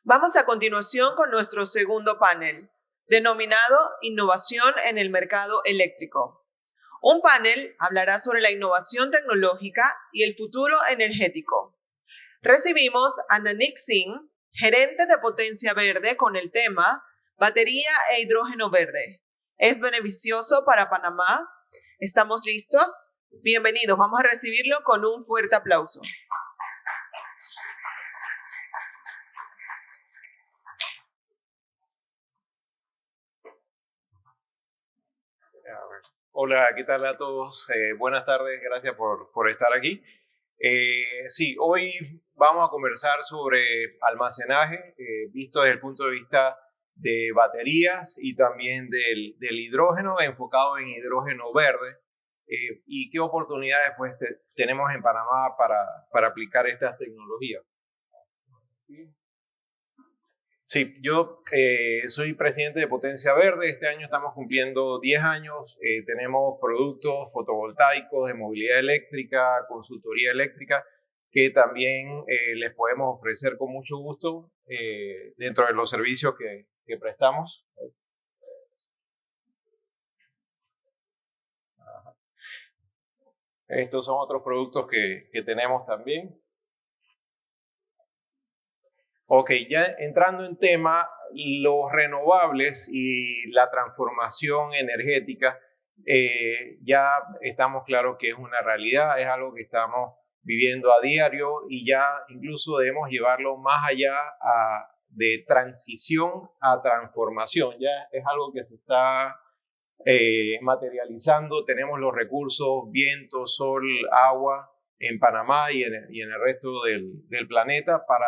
Vamos a continuación con nuestro segundo panel, denominado Innovación en el Mercado Eléctrico. Un panel hablará sobre la innovación tecnológica y el futuro energético. Recibimos a Nanik Singh, gerente de Potencia Verde, con el tema Batería e hidrógeno verde. ¿Es beneficioso para Panamá? ¿Estamos listos? Bienvenidos, vamos a recibirlo con un fuerte aplauso. Hola, ¿qué tal a todos? Buenas tardes, gracias por estar aquí. Sí, hoy vamos a conversar sobre almacenaje, visto desde el punto de vista de baterías y también del hidrógeno, enfocado en hidrógeno verde, y qué oportunidades pues, tenemos en Panamá para aplicar estas tecnologías. Sí, yo soy presidente de Potencia Verde. Este año estamos cumpliendo 10 años. Tenemos productos fotovoltaicos de movilidad eléctrica, consultoría eléctrica, que también les podemos ofrecer con mucho gusto dentro de los servicios que prestamos. Estos son otros productos que tenemos también. Ok, ya entrando en tema, los renovables y la transformación energética, ya estamos claros que es una realidad, es algo que estamos viviendo a diario y ya incluso debemos llevarlo más allá de transición a transformación. Ya es algo que se está materializando. Tenemos los recursos, viento, sol, agua en Panamá y en el resto del planeta para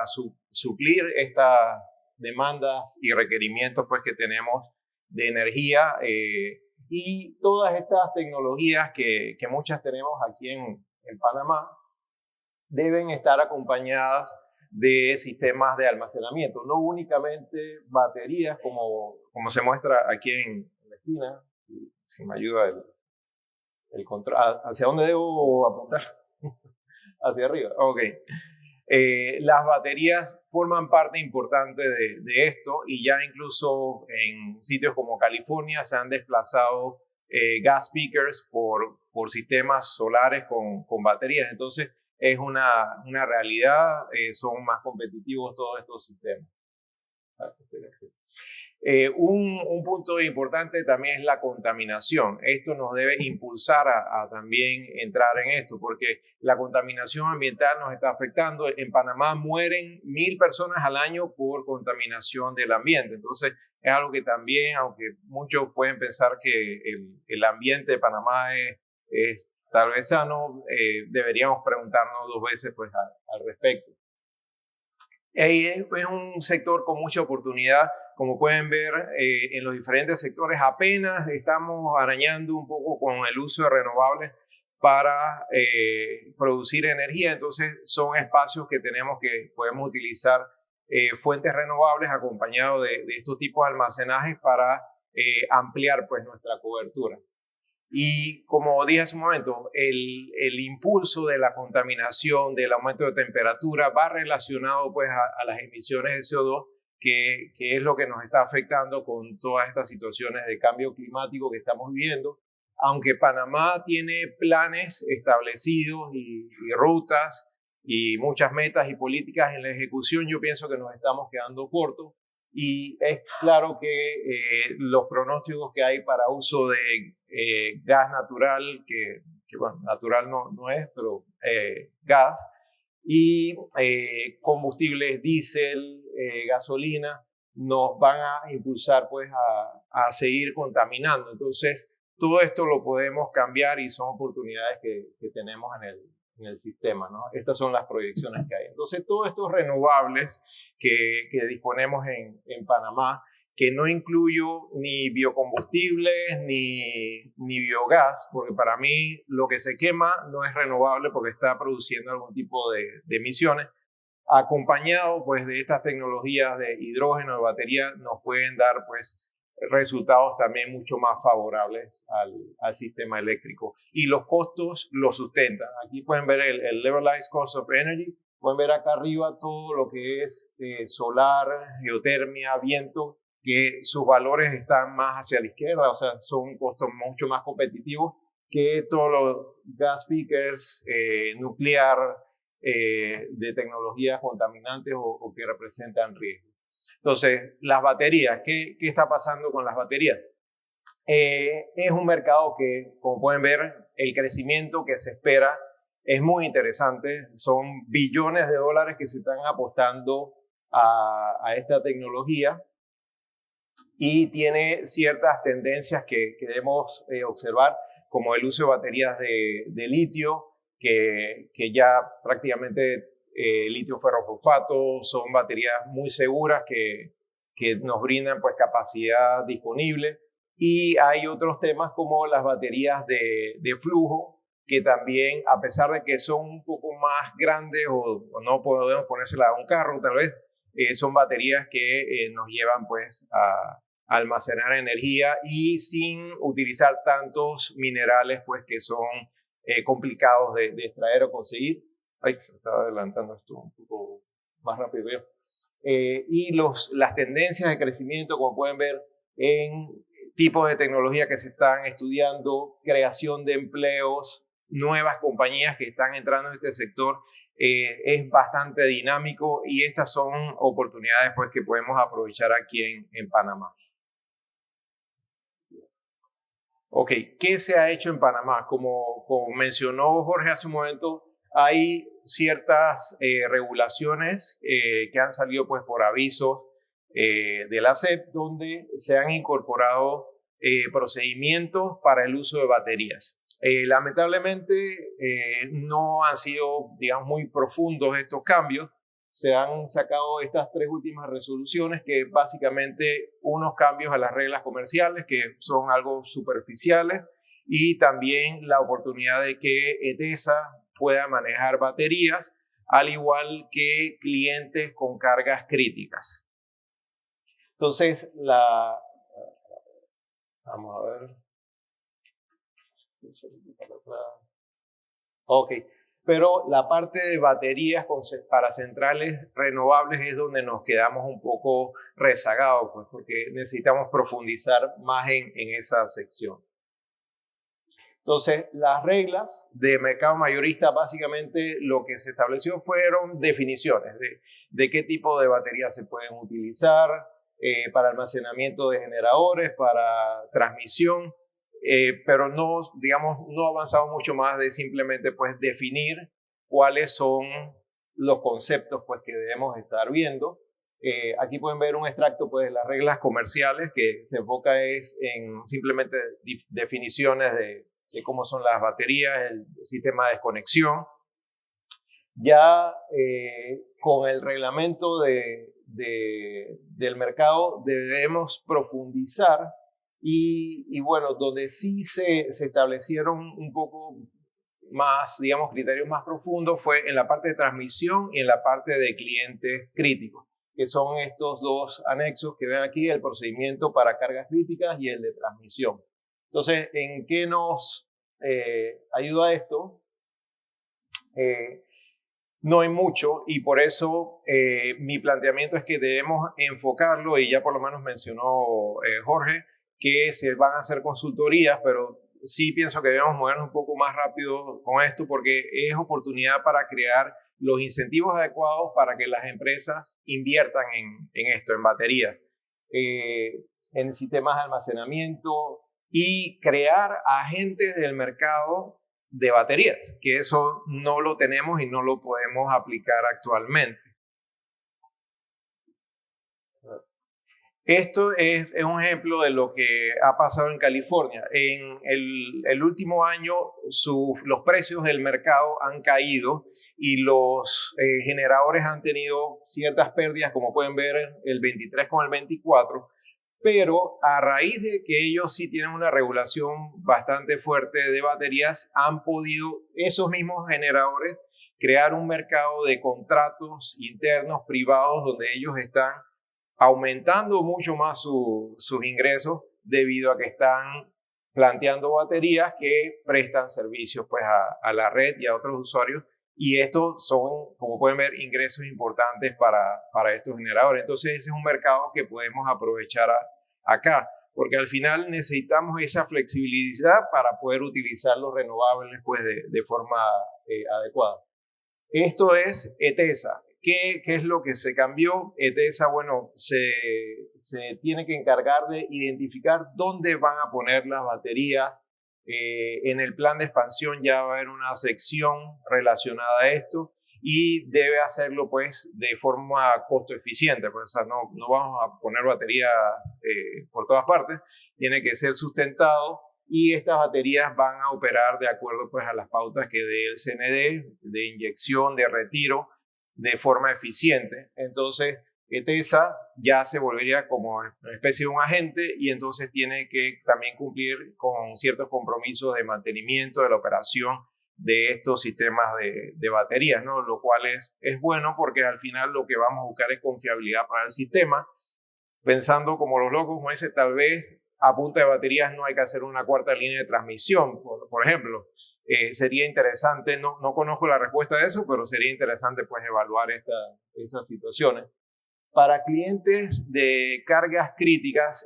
suplir estas demandas y requerimientos pues, que tenemos de energía y todas estas tecnologías que muchas tenemos aquí en Panamá deben estar acompañadas de sistemas de almacenamiento, no únicamente baterías como se muestra aquí en la esquina. Si me ayuda el control. ¿Hacia dónde debo apuntar? Hacia arriba. Ok. Las baterías forman parte importante de esto y ya incluso en sitios como California se han desplazado gas peakers por sistemas solares con baterías. Entonces es una realidad, son más competitivos todos estos sistemas. Un punto importante también es la contaminación. Esto nos debe impulsar a también entrar en esto, porque la contaminación ambiental nos está afectando. En Panamá mueren 1,000 personas al año por contaminación del ambiente. Entonces, es algo que también, aunque muchos pueden pensar que el ambiente de Panamá es tal vez sano, deberíamos preguntarnos 2 veces pues, al respecto. Es un sector con mucha oportunidad. Como pueden ver, en los diferentes sectores apenas estamos arañando un poco con el uso de renovables para producir energía. Entonces, son espacios que podemos utilizar fuentes renovables acompañados de estos tipos de almacenajes para ampliar pues, nuestra cobertura. Y como dije hace un momento, el impulso de la contaminación, del aumento de temperatura, va relacionado pues, a las emisiones de CO2, que es lo que nos está afectando con todas estas situaciones de cambio climático que estamos viviendo. Aunque Panamá tiene planes establecidos y rutas y muchas metas y políticas en la ejecución, yo pienso que nos estamos quedando cortos. Y es claro que los pronósticos que hay para uso de gas natural, que bueno, natural no es, pero gas, y combustibles diésel, gasolina, nos van a impulsar pues, a seguir contaminando. Entonces, todo esto lo podemos cambiar y son oportunidades que tenemos en el sistema, ¿no? Estas son las proyecciones que hay. Entonces, todos estos renovables que disponemos en Panamá, que no incluyo ni biocombustibles ni biogás, porque para mí lo que se quema no es renovable porque está produciendo algún tipo de emisiones, acompañado pues, de estas tecnologías de hidrógeno, de batería, nos pueden dar pues, resultados también mucho más favorables al sistema eléctrico. Y los costos los sustentan. Aquí pueden ver el Levelized Cost of Energy. Pueden ver acá arriba todo lo que es solar, geotermia, viento, que sus valores están más hacia la izquierda, o sea, son un costo mucho más competitivo que todos los gas peakers, nuclear, de tecnologías contaminantes o que representan riesgo. Entonces, las baterías, ¿qué está pasando con las baterías? Es un mercado que, como pueden ver, el crecimiento que se espera es muy interesante. Son billones de dólares que se están apostando a esta tecnología y tiene ciertas tendencias que debemos observar, como el uso de baterías de litio, que ya prácticamente litio ferrofosfato son baterías muy seguras que nos brindan pues capacidad disponible. Y hay otros temas como las baterías de flujo, que también, a pesar de que son un poco más grandes o no podemos ponérselas a un carro tal vez, son baterías que nos llevan pues a almacenar energía y sin utilizar tantos minerales pues que son complicados de extraer o conseguir. Ay, se estaba adelantando esto un poco más rápido yo. Y las tendencias de crecimiento, como pueden ver, en tipos de tecnología que se están estudiando, creación de empleos, nuevas compañías que están entrando en este sector, es bastante dinámico y estas son oportunidades pues, que podemos aprovechar aquí en Panamá. Ok, ¿qué se ha hecho en Panamá? Como mencionó Jorge hace un momento, hay ciertas regulaciones que han salido pues, por avisos de la SEP, donde se han incorporado procedimientos para el uso de baterías. Lamentablemente no han sido, digamos, muy profundos estos cambios. Se han sacado estas 3 últimas resoluciones, que básicamente unos cambios a las reglas comerciales que son algo superficiales y también la oportunidad de que ETESA pueda manejar baterías al igual que clientes con cargas críticas. Entonces, vamos a ver. Ok, pero la parte de baterías para centrales renovables es donde nos quedamos un poco rezagados, pues, porque necesitamos profundizar más en esa sección. Entonces, las reglas de mercado mayorista, básicamente lo que se estableció fueron definiciones de qué tipo de baterías se pueden utilizar para almacenamiento de generadores, para transmisión, pero no, digamos, no avanzamos mucho más de simplemente pues, definir cuáles son los conceptos pues, que debemos estar viendo. Aquí pueden ver un extracto pues, de las reglas comerciales que se enfoca en simplemente definiciones de cómo son las baterías, el sistema de desconexión. Ya con el reglamento del mercado debemos profundizar y bueno, donde sí se establecieron un poco más, digamos, criterios más profundos fue en la parte de transmisión y en la parte de clientes críticos, que son estos 2 anexos que ven aquí, el procedimiento para cargas críticas y el de transmisión. Entonces, ¿en qué nos ayuda esto? No hay mucho y por eso mi planteamiento es que debemos enfocarlo, y ya por lo menos mencionó Jorge, que se van a hacer consultorías, pero sí pienso que debemos movernos un poco más rápido con esto porque es oportunidad para crear los incentivos adecuados para que las empresas inviertan en esto, en baterías, en sistemas de almacenamiento y crear agentes del mercado de baterías, que eso no lo tenemos y no lo podemos aplicar actualmente. Esto es un ejemplo de lo que ha pasado en California. En el último año los precios del mercado han caído y los generadores han tenido ciertas pérdidas, como pueden ver el 23 con el 24, pero a raíz de que ellos sí tienen una regulación bastante fuerte de baterías, han podido esos mismos generadores crear un mercado de contratos internos privados donde ellos están aumentando mucho más sus ingresos debido a que están planteando baterías que prestan servicios pues, a la red y a otros usuarios Y estos son, como pueden ver, ingresos importantes para estos generadores. Entonces, ese es un mercado que podemos aprovechar acá, porque al final necesitamos esa flexibilidad para poder utilizar los renovables pues, de forma adecuada. Esto es ETESA. ¿Qué es lo que se cambió? ETESA, bueno, se tiene que encargar de identificar dónde van a poner las baterías. En el plan de expansión ya va a haber una sección relacionada a esto y debe hacerlo pues de forma costo eficiente, pues, o sea, no vamos a poner baterías por todas partes, tiene que ser sustentado y estas baterías van a operar de acuerdo pues a las pautas que dé el CND de inyección, de retiro, de forma eficiente. Entonces, ETESA ya se volvería como una especie de un agente y entonces tiene que también cumplir con ciertos compromisos de mantenimiento de la operación de estos sistemas de baterías, ¿no? Lo cual es bueno porque al final lo que vamos a buscar es confiabilidad para el sistema, pensando como los locos, como dice, tal vez a punta de baterías no hay que hacer una cuarta línea de transmisión, por ejemplo. Sería interesante, no conozco la respuesta a eso, pero sería interesante pues evaluar estas situaciones. Para clientes de cargas críticas,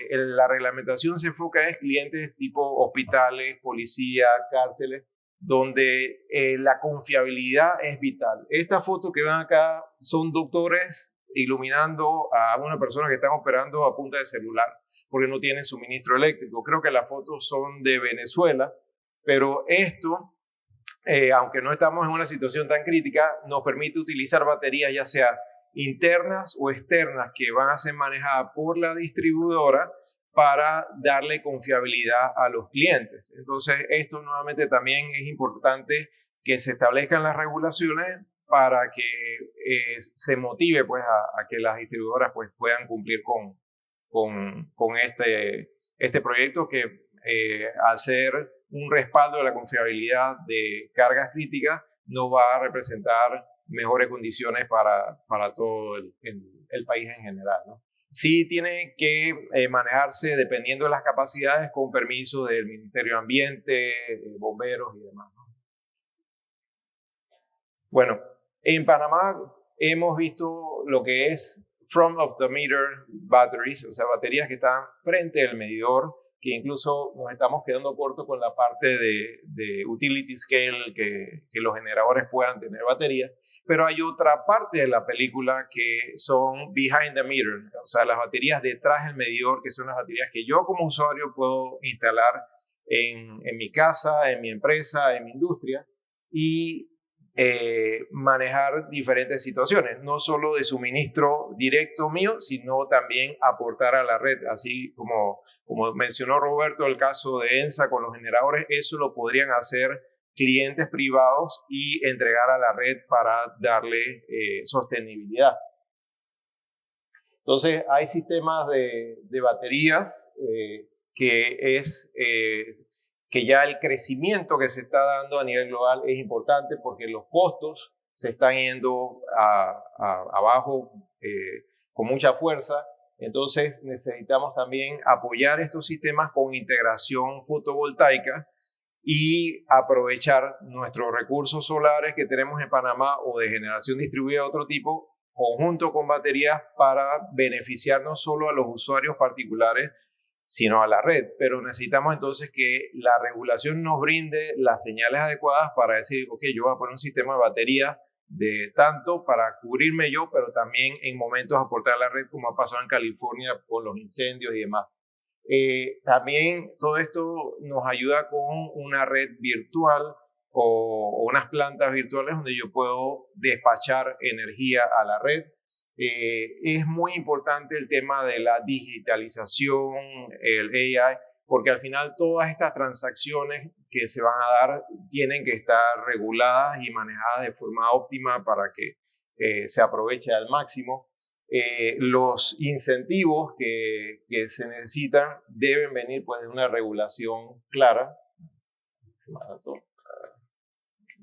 la reglamentación se enfoca en clientes tipo hospitales, policía, cárceles, donde la confiabilidad es vital. Esta foto que ven acá son doctores iluminando a una persona que están operando a punta de celular porque no tienen suministro eléctrico. Creo que las fotos son de Venezuela, pero esto, aunque no estamos en una situación tan crítica, nos permite utilizar baterías ya sea internas o externas que van a ser manejadas por la distribuidora para darle confiabilidad a los clientes. Entonces, esto nuevamente también es importante que se establezcan las regulaciones para que se motive pues, a que las distribuidoras pues, puedan cumplir con este proyecto que al ser un respaldo de la confiabilidad de cargas críticas nos va a representar mejores condiciones para todo el país en general, ¿no? Sí tiene que manejarse dependiendo de las capacidades con permiso del Ministerio de Ambiente, bomberos y demás, ¿no? Bueno, en Panamá hemos visto lo que es front of the meter batteries, o sea, baterías que están frente al medidor, que incluso nos estamos quedando cortos con la parte de utility scale, que los generadores puedan tener baterías. Pero hay otra parte de la película que son behind the meter, o sea, las baterías detrás del medidor, que son las baterías que yo como usuario puedo instalar en mi casa, en mi empresa, en mi industria y manejar diferentes situaciones, no solo de suministro directo mío, sino también aportar a la red, así como mencionó Roberto el caso de ENSA con los generadores, eso lo podrían hacer clientes privados y entregar a la red para darle sostenibilidad. Entonces, hay sistemas de baterías que ya el crecimiento que se está dando a nivel global es importante porque los costos se están yendo abajo con mucha fuerza. Entonces, necesitamos también apoyar estos sistemas con integración fotovoltaica y aprovechar nuestros recursos solares que tenemos en Panamá o de generación distribuida de otro tipo, conjunto con baterías para beneficiar no solo a los usuarios particulares, sino a la red. Pero necesitamos entonces que la regulación nos brinde las señales adecuadas para decir, ok, yo voy a poner un sistema de baterías de tanto para cubrirme yo, pero también en momentos aportar a la red, como ha pasado en California con los incendios y demás. También todo esto nos ayuda con una red virtual o unas plantas virtuales donde yo puedo despachar energía a la red. Es muy importante el tema de la digitalización, el AI, porque al final todas estas transacciones que se van a dar tienen que estar reguladas y manejadas de forma óptima para que se aproveche al máximo. Los incentivos que se necesitan deben venir pues, de una regulación clara.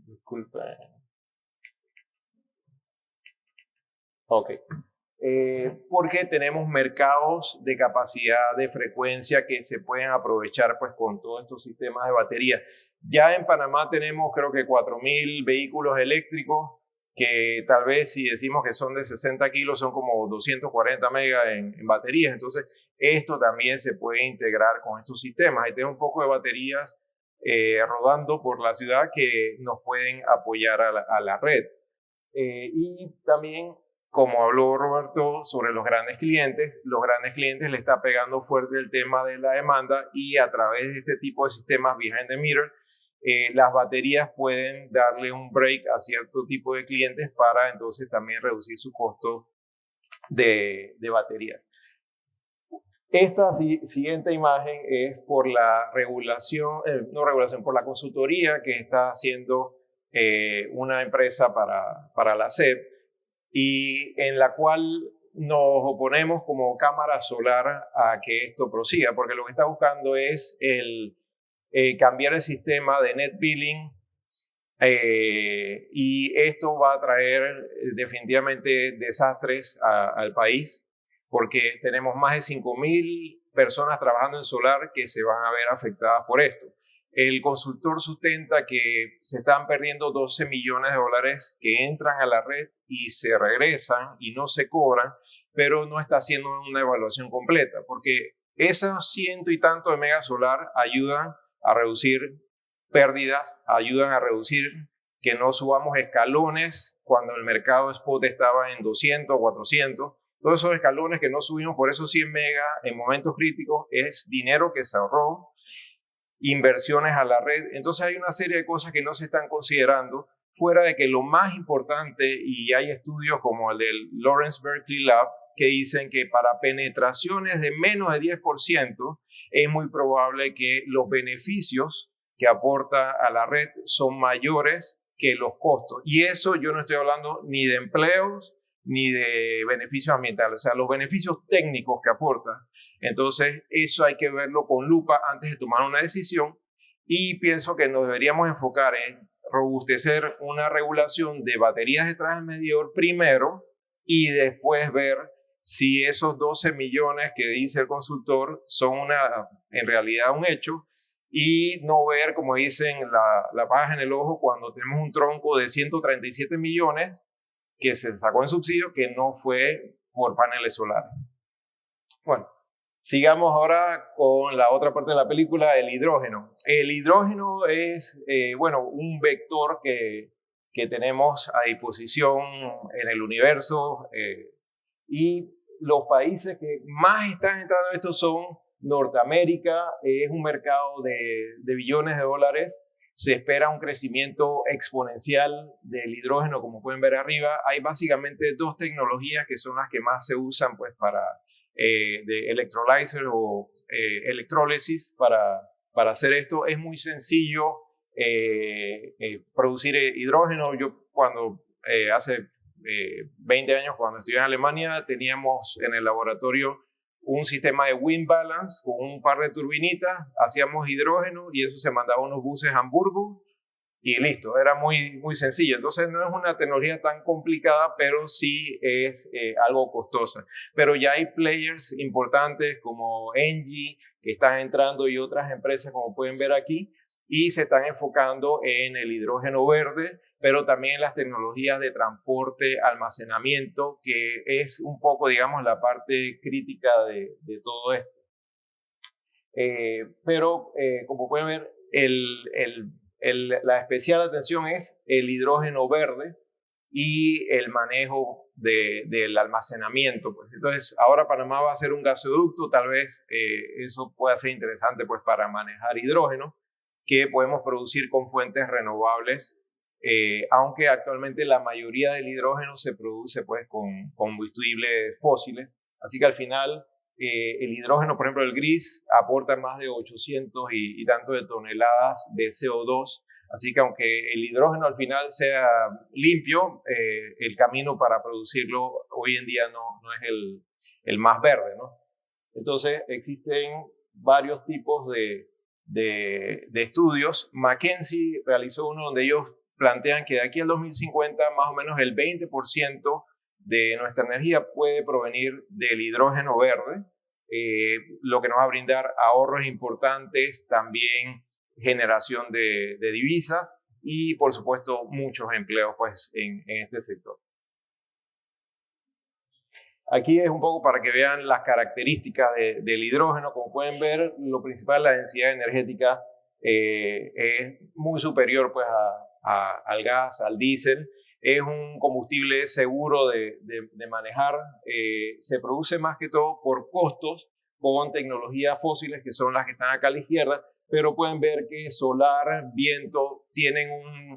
Disculpen. Ok. Porque tenemos mercados de capacidad de frecuencia que se pueden aprovechar pues, con todos estos sistemas de batería. Ya en Panamá tenemos creo que 4.000 vehículos eléctricos que tal vez si decimos que son de 60 kilos son como 240 megas en baterías. Entonces esto también se puede integrar con estos sistemas. Ahí tengo un poco de baterías rodando por la ciudad que nos pueden apoyar a la red. Y también, como habló Roberto sobre los grandes clientes le está pegando fuerte el tema de la demanda y a través de este tipo de sistemas behind the meter, las baterías pueden darle un break a cierto tipo de clientes para entonces también reducir su costo de batería. Esta siguiente imagen es por la por la consultoría que está haciendo una empresa para la SEP y en la cual nos oponemos como Cámara Solar a que esto prosiga, porque lo que está buscando es cambiar el sistema de net billing y esto va a traer definitivamente desastres al país, porque tenemos más de 5.000 personas trabajando en solar que se van a ver afectadas por esto. El consultor sustenta que se están perdiendo 12 millones de dólares que entran a la red y se regresan y no se cobran, pero no está haciendo una evaluación completa, porque esos ciento y tanto de megas solar ayudan a reducir pérdidas, ayudan a reducir que no subamos escalones cuando el mercado spot estaba en 200 o 400. Todos esos escalones que no subimos por esos 100 megas en momentos críticos es dinero que se ahorró, inversiones a la red. Entonces hay una serie de cosas que no se están considerando, fuera de que lo más importante, y hay estudios como el del Lawrence Berkeley Lab, que dicen que para penetraciones de menos de 10% es muy probable que los beneficios que aporta a la red son mayores que los costos. Y eso yo no estoy hablando ni de empleos ni de beneficios ambientales, o sea, los beneficios técnicos que aporta. Entonces, eso hay que verlo con lupa antes de tomar una decisión y pienso que nos deberíamos enfocar en robustecer una regulación de baterías detrás del medidor primero y después ver si esos 12 millones que dice el consultor son en realidad un hecho y no ver, como dicen, la paja en el ojo cuando tenemos un tronco de 137 millones que se sacó en subsidio que no fue por paneles solares. Bueno, sigamos ahora con la otra parte de la película, el hidrógeno. El hidrógeno es, un vector que tenemos a disposición en el universo y los países que más están entrando en esto son Norteamérica, es un mercado de billones de dólares. Se espera un crecimiento exponencial del hidrógeno, como pueden ver arriba. Hay básicamente dos tecnologías que son las que más se usan pues, para de electrolyzer o electrólisis para hacer esto. Es muy sencillo producir hidrógeno. Yo cuando hace 20 años, cuando estudié en Alemania, teníamos en el laboratorio un sistema de wind balance con un par de turbinitas, hacíamos hidrógeno y eso se mandaba a unos buses a Hamburgo y listo, era muy, muy sencillo. Entonces no es una tecnología tan complicada, pero sí es algo costosa. Pero ya hay players importantes como Engie que están entrando y otras empresas como pueden ver aquí y se están enfocando en el hidrógeno verde, pero también en las tecnologías de transporte, almacenamiento, que es un poco, digamos, la parte crítica de todo esto. Pero, como pueden ver, la especial atención es el hidrógeno verde y el manejo del almacenamiento. Pues. Entonces, ahora Panamá va a ser un gasoducto, tal vez eso pueda ser interesante pues, para manejar hidrógeno, que podemos producir con fuentes renovables, aunque actualmente la mayoría del hidrógeno se produce pues, con combustibles fósiles. Así que al final el hidrógeno, por ejemplo, el gris, aporta más de 800 y tanto de toneladas de CO2. Así que aunque el hidrógeno al final sea limpio, el camino para producirlo hoy en día no es el más verde, ¿no? Entonces existen varios tipos de estudios. McKinsey realizó uno donde ellos plantean que de aquí al 2050 más o menos el 20% de nuestra energía puede provenir del hidrógeno verde, lo que nos va a brindar ahorros importantes, también generación de divisas y, por supuesto, muchos empleos pues, en este sector. Aquí es un poco para que vean las características del hidrógeno. Como pueden ver, lo principal, la densidad energética es muy superior pues, al gas, al diésel. Es un combustible seguro de manejar. Se produce más que todo por costos con tecnologías fósiles, que son las que están acá a la izquierda, pero pueden ver que solar, viento, tienen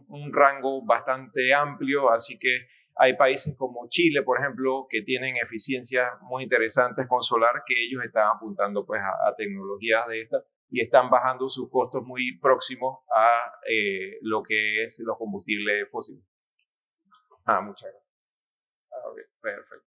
un rango bastante amplio, así que hay países como Chile, por ejemplo, que tienen eficiencias muy interesantes con solar, que ellos están apuntando pues, a tecnologías de estas y están bajando sus costos muy próximos a lo que es los combustibles fósiles. Muchas gracias. Okay, perfecto.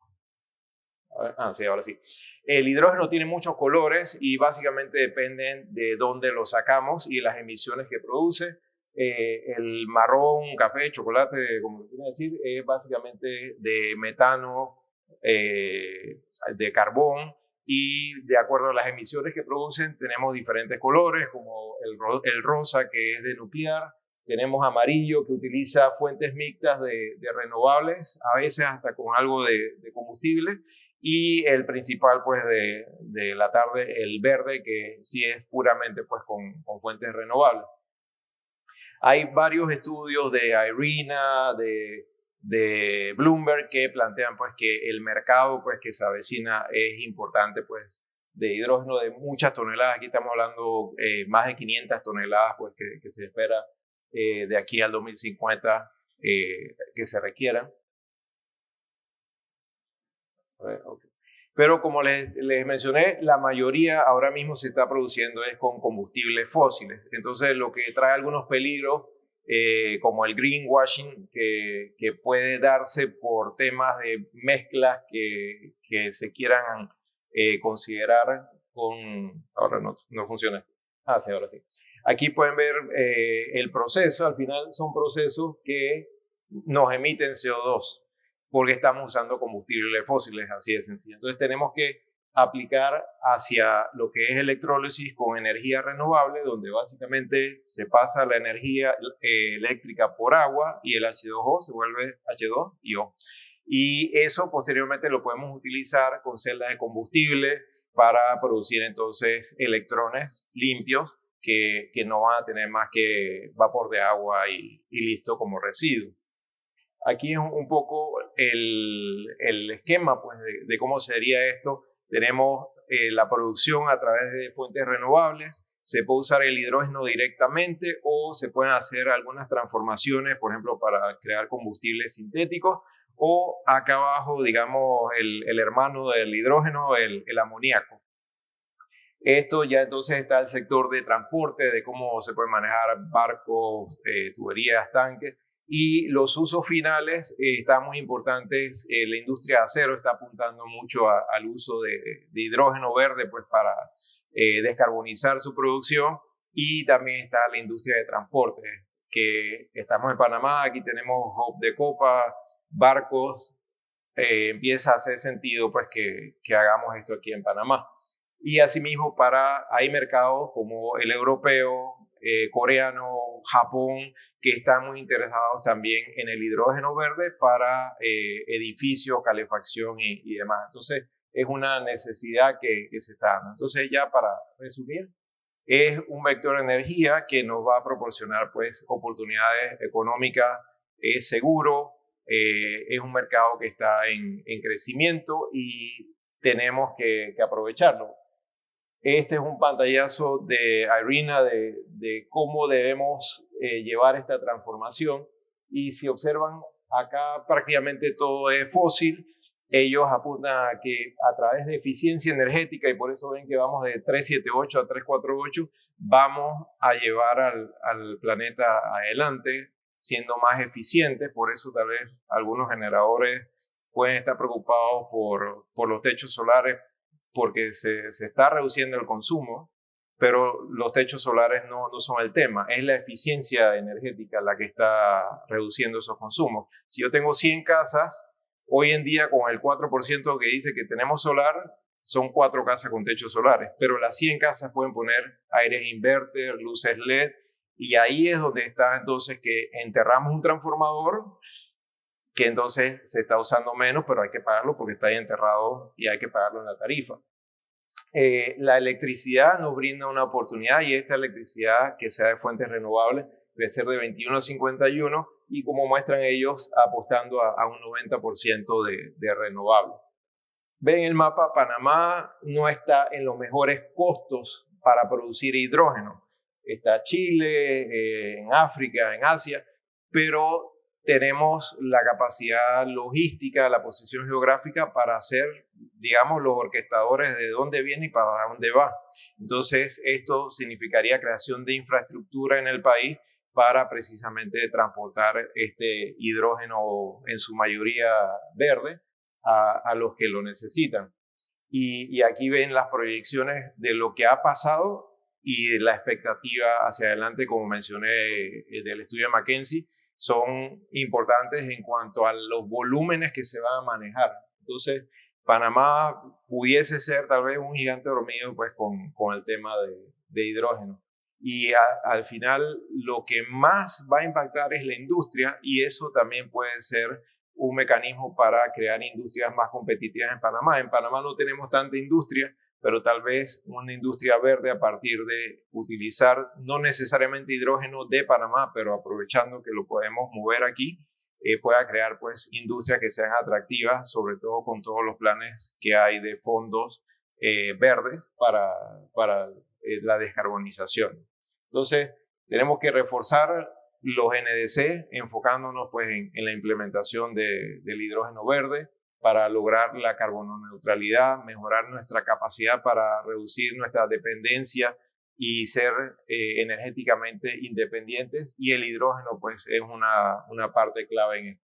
Sí, ahora sí. El hidrógeno tiene muchos colores y básicamente dependen de dónde lo sacamos y las emisiones que produce. El marrón, café, chocolate, como quieren decir, es básicamente de metano, de carbón, y de acuerdo a las emisiones que producen tenemos diferentes colores, como el rosa, que es de nuclear, tenemos amarillo, que utiliza fuentes mixtas de renovables, a veces hasta con algo de combustible, y el principal pues de la tarde, el verde, que sí es puramente pues con fuentes renovables. Hay varios estudios de IRENA, de Bloomberg, que plantean pues que el mercado pues que se avecina es importante pues de hidrógeno de muchas toneladas. Aquí estamos hablando más de 500 toneladas pues que se espera de aquí al 2050 que se requieran. Okay. Pero como les mencioné, la mayoría ahora mismo se está produciendo es con combustibles fósiles. Entonces, lo que trae algunos peligros, como el greenwashing, que puede darse por temas de mezclas que se quieran considerar con... Ahora no funciona. Sí, ahora sí. Aquí pueden ver el proceso. Al final son procesos que nos emiten CO2. Porque estamos usando combustibles fósiles, así de sencillo. Entonces tenemos que aplicar hacia lo que es electrólisis con energía renovable, donde básicamente se pasa la energía eléctrica por agua y el H2O se vuelve H2 y O. Y eso posteriormente lo podemos utilizar con celdas de combustible para producir entonces electrones limpios que no van a tener más que vapor de agua y listo como residuo. Aquí es un poco el esquema pues, de cómo sería esto. Tenemos la producción a través de fuentes renovables. Se puede usar el hidrógeno directamente o se pueden hacer algunas transformaciones, por ejemplo, para crear combustibles sintéticos. O acá abajo, digamos, el hermano del hidrógeno, el amoníaco. Esto ya entonces está el sector de transporte, de cómo se puede manejar barcos, tuberías, tanques. Y los usos finales están muy importantes. La industria de acero está apuntando mucho al uso de hidrógeno verde pues, para descarbonizar su producción. Y también está la industria de transporte, que estamos en Panamá. Aquí tenemos hub de copa, barcos. Empieza a hacer sentido pues, que hagamos esto aquí en Panamá. Y asimismo hay mercados como el europeo, coreano, Japón, que están muy interesados también en el hidrógeno verde para edificios, calefacción y demás. Entonces, es una necesidad que se está dando. Entonces, ya para resumir, es un vector de energía que nos va a proporcionar pues, oportunidades económicas, es seguro, es un mercado que está en crecimiento y tenemos que aprovecharlo. Este es un pantallazo de IRENA de cómo debemos llevar esta transformación. Y si observan, acá prácticamente todo es fósil. Ellos apuntan a que a través de eficiencia energética, y por eso ven que vamos de 378 a 348, vamos a llevar al planeta adelante, siendo más eficientes. Por eso tal vez algunos generadores pueden estar preocupados por los techos solares, porque se está reduciendo el consumo, pero los techos solares no son el tema, es la eficiencia energética la que está reduciendo esos consumos. Si yo tengo 100 casas, hoy en día con el 4% que dice que tenemos solar, son 4 casas con techos solares, pero las 100 casas pueden poner aires inverter, luces LED, y ahí es donde está entonces que enterramos un transformador que entonces se está usando menos, pero hay que pagarlo porque está ahí enterrado y hay que pagarlo en la tarifa. La electricidad nos brinda una oportunidad, y esta electricidad que sea de fuentes renovables debe ser de 21 a 51, y como muestran ellos, apostando a un 90% de renovables. Ven el mapa, Panamá no está en los mejores costos para producir hidrógeno. Está Chile, en África, en Asia, pero tenemos la capacidad logística, la posición geográfica para ser, digamos, los orquestadores de dónde viene y para dónde va. Entonces, esto significaría creación de infraestructura en el país para precisamente transportar este hidrógeno, en su mayoría verde, a los que lo necesitan. Y aquí ven las proyecciones de lo que ha pasado y la expectativa hacia adelante, como mencioné, del estudio de McKinsey, son importantes en cuanto a los volúmenes que se van a manejar. Entonces, Panamá pudiese ser tal vez un gigante dormido, pues, con el tema de hidrógeno. Y al final lo que más va a impactar es la industria, y eso también puede ser un mecanismo para crear industrias más competitivas en Panamá. En Panamá no tenemos tanta industria, pero tal vez una industria verde a partir de utilizar no necesariamente hidrógeno de Panamá, pero aprovechando que lo podemos mover aquí, pueda crear pues industrias que sean atractivas, sobre todo con todos los planes que hay de fondos verdes para la descarbonización. Entonces, tenemos que reforzar los NDC, enfocándonos pues en la implementación del hidrógeno verde para lograr la carbono-neutralidad, mejorar nuestra capacidad para reducir nuestra dependencia y ser energéticamente independientes, y el hidrógeno pues es una parte clave en esto.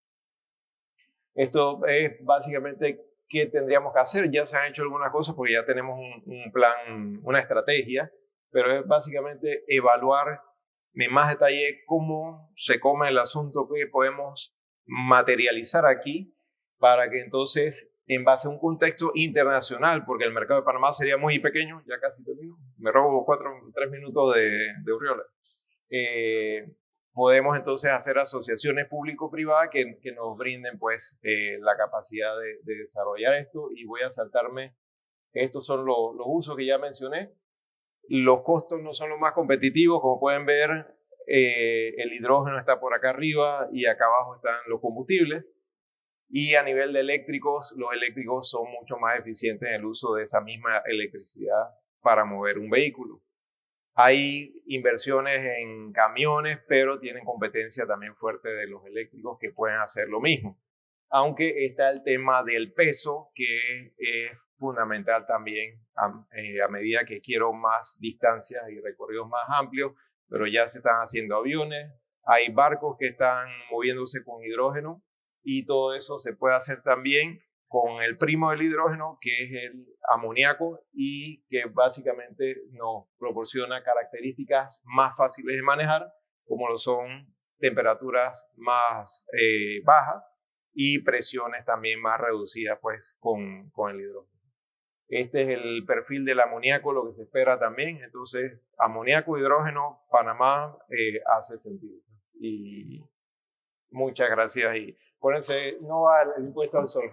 Esto es básicamente qué tendríamos que hacer. Ya se han hecho algunas cosas porque ya tenemos un plan, una estrategia, pero es básicamente evaluar en más detalle cómo se come el asunto que podemos materializar aquí, para que entonces, en base a un contexto internacional, porque el mercado de Panamá sería muy pequeño, ya casi termino, me robo 3 minutos de Urriola, podemos entonces hacer asociaciones público-privadas que nos brinden pues la capacidad de desarrollar esto. Y voy a saltarme, estos son los usos que ya mencioné. Los costos no son los más competitivos, como pueden ver, el hidrógeno está por acá arriba y acá abajo están los combustibles. Y a nivel de eléctricos, los eléctricos son mucho más eficientes en el uso de esa misma electricidad para mover un vehículo. Hay inversiones en camiones, pero tienen competencia también fuerte de los eléctricos que pueden hacer lo mismo. Aunque está el tema del peso, que es fundamental también a medida que quiero más distancias y recorridos más amplios, pero ya se están haciendo aviones, hay barcos que están moviéndose con hidrógeno, y todo eso se puede hacer también con el primo del hidrógeno, que es el amoníaco, y que básicamente nos proporciona características más fáciles de manejar, como lo son temperaturas más bajas y presiones también más reducidas pues con el hidrógeno. Este es el perfil del amoníaco, lo que se espera también. Entonces, amoníaco, hidrógeno, Panamá hace sentido. Y muchas gracias. Y acuérdense, no va el impuesto al sol.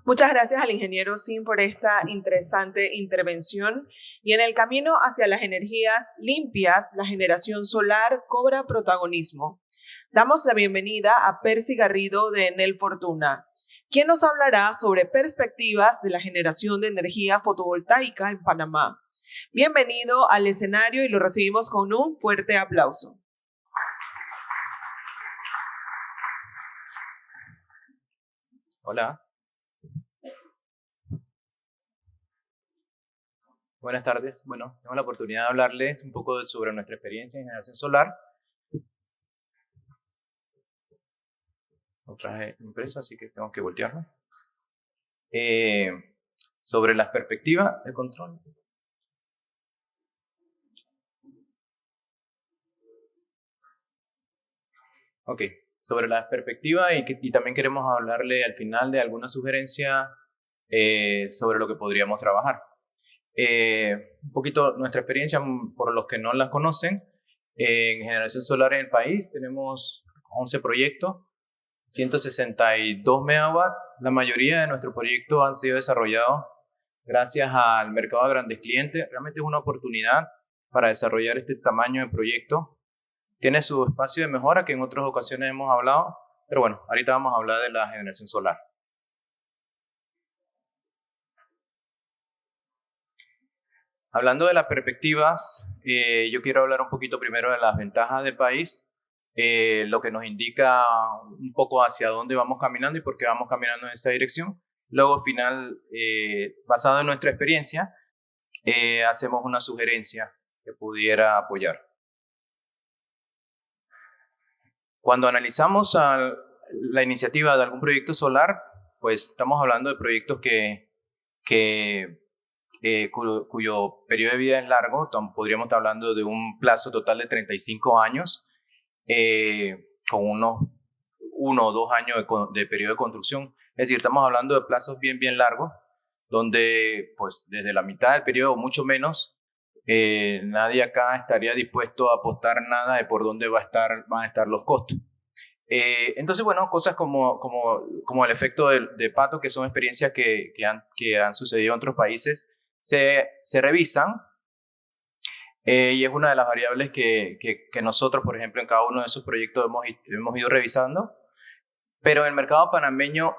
Muchas gracias al ingeniero Sim por esta interesante intervención. Y en el camino hacia las energías limpias, la generación solar cobra protagonismo. Damos la bienvenida a Percy Garrido de Enel Fortuna, quien nos hablará sobre perspectivas de la generación de energía fotovoltaica en Panamá. Bienvenido al escenario y lo recibimos con un fuerte aplauso. Hola. Buenas tardes. Bueno, tengo la oportunidad de hablarles un poco sobre nuestra experiencia en generación solar. Otra impreso, así que tengo que voltearlo. Sobre las perspectivas de control. Ok, sobre la perspectiva y también queremos hablarle al final de alguna sugerencia sobre lo que podríamos trabajar. Un poquito nuestra experiencia, por los que no la conocen, en generación solar en el país tenemos 11 proyectos, 162 megawatts. La mayoría de nuestros proyectos han sido desarrollados gracias al mercado de grandes clientes. Realmente es una oportunidad para desarrollar este tamaño de proyecto. Tiene su espacio de mejora que en otras ocasiones hemos hablado, pero bueno, ahorita vamos a hablar de la generación solar. Hablando de las perspectivas, yo quiero hablar un poquito primero de las ventajas del país, lo que nos indica un poco hacia dónde vamos caminando y por qué vamos caminando en esa dirección. Luego, al final, basado en nuestra experiencia, hacemos una sugerencia que pudiera apoyar. Cuando analizamos la iniciativa de algún proyecto solar, pues estamos hablando de proyectos cuyo periodo de vida es largo. Podríamos estar hablando de un plazo total de 35 años, con unos 1 o 2 años de periodo de construcción. Es decir, estamos hablando de plazos bien largos, donde pues desde la mitad del periodo o mucho menos, nadie acá estaría dispuesto a apostar nada de por dónde van a estar los costos. Entonces, bueno, cosas como el efecto de Pato, que son experiencias que han sucedido en otros países, se revisan, y es una de las variables que nosotros, por ejemplo, en cada uno de esos proyectos hemos ido revisando. Pero en el mercado panameño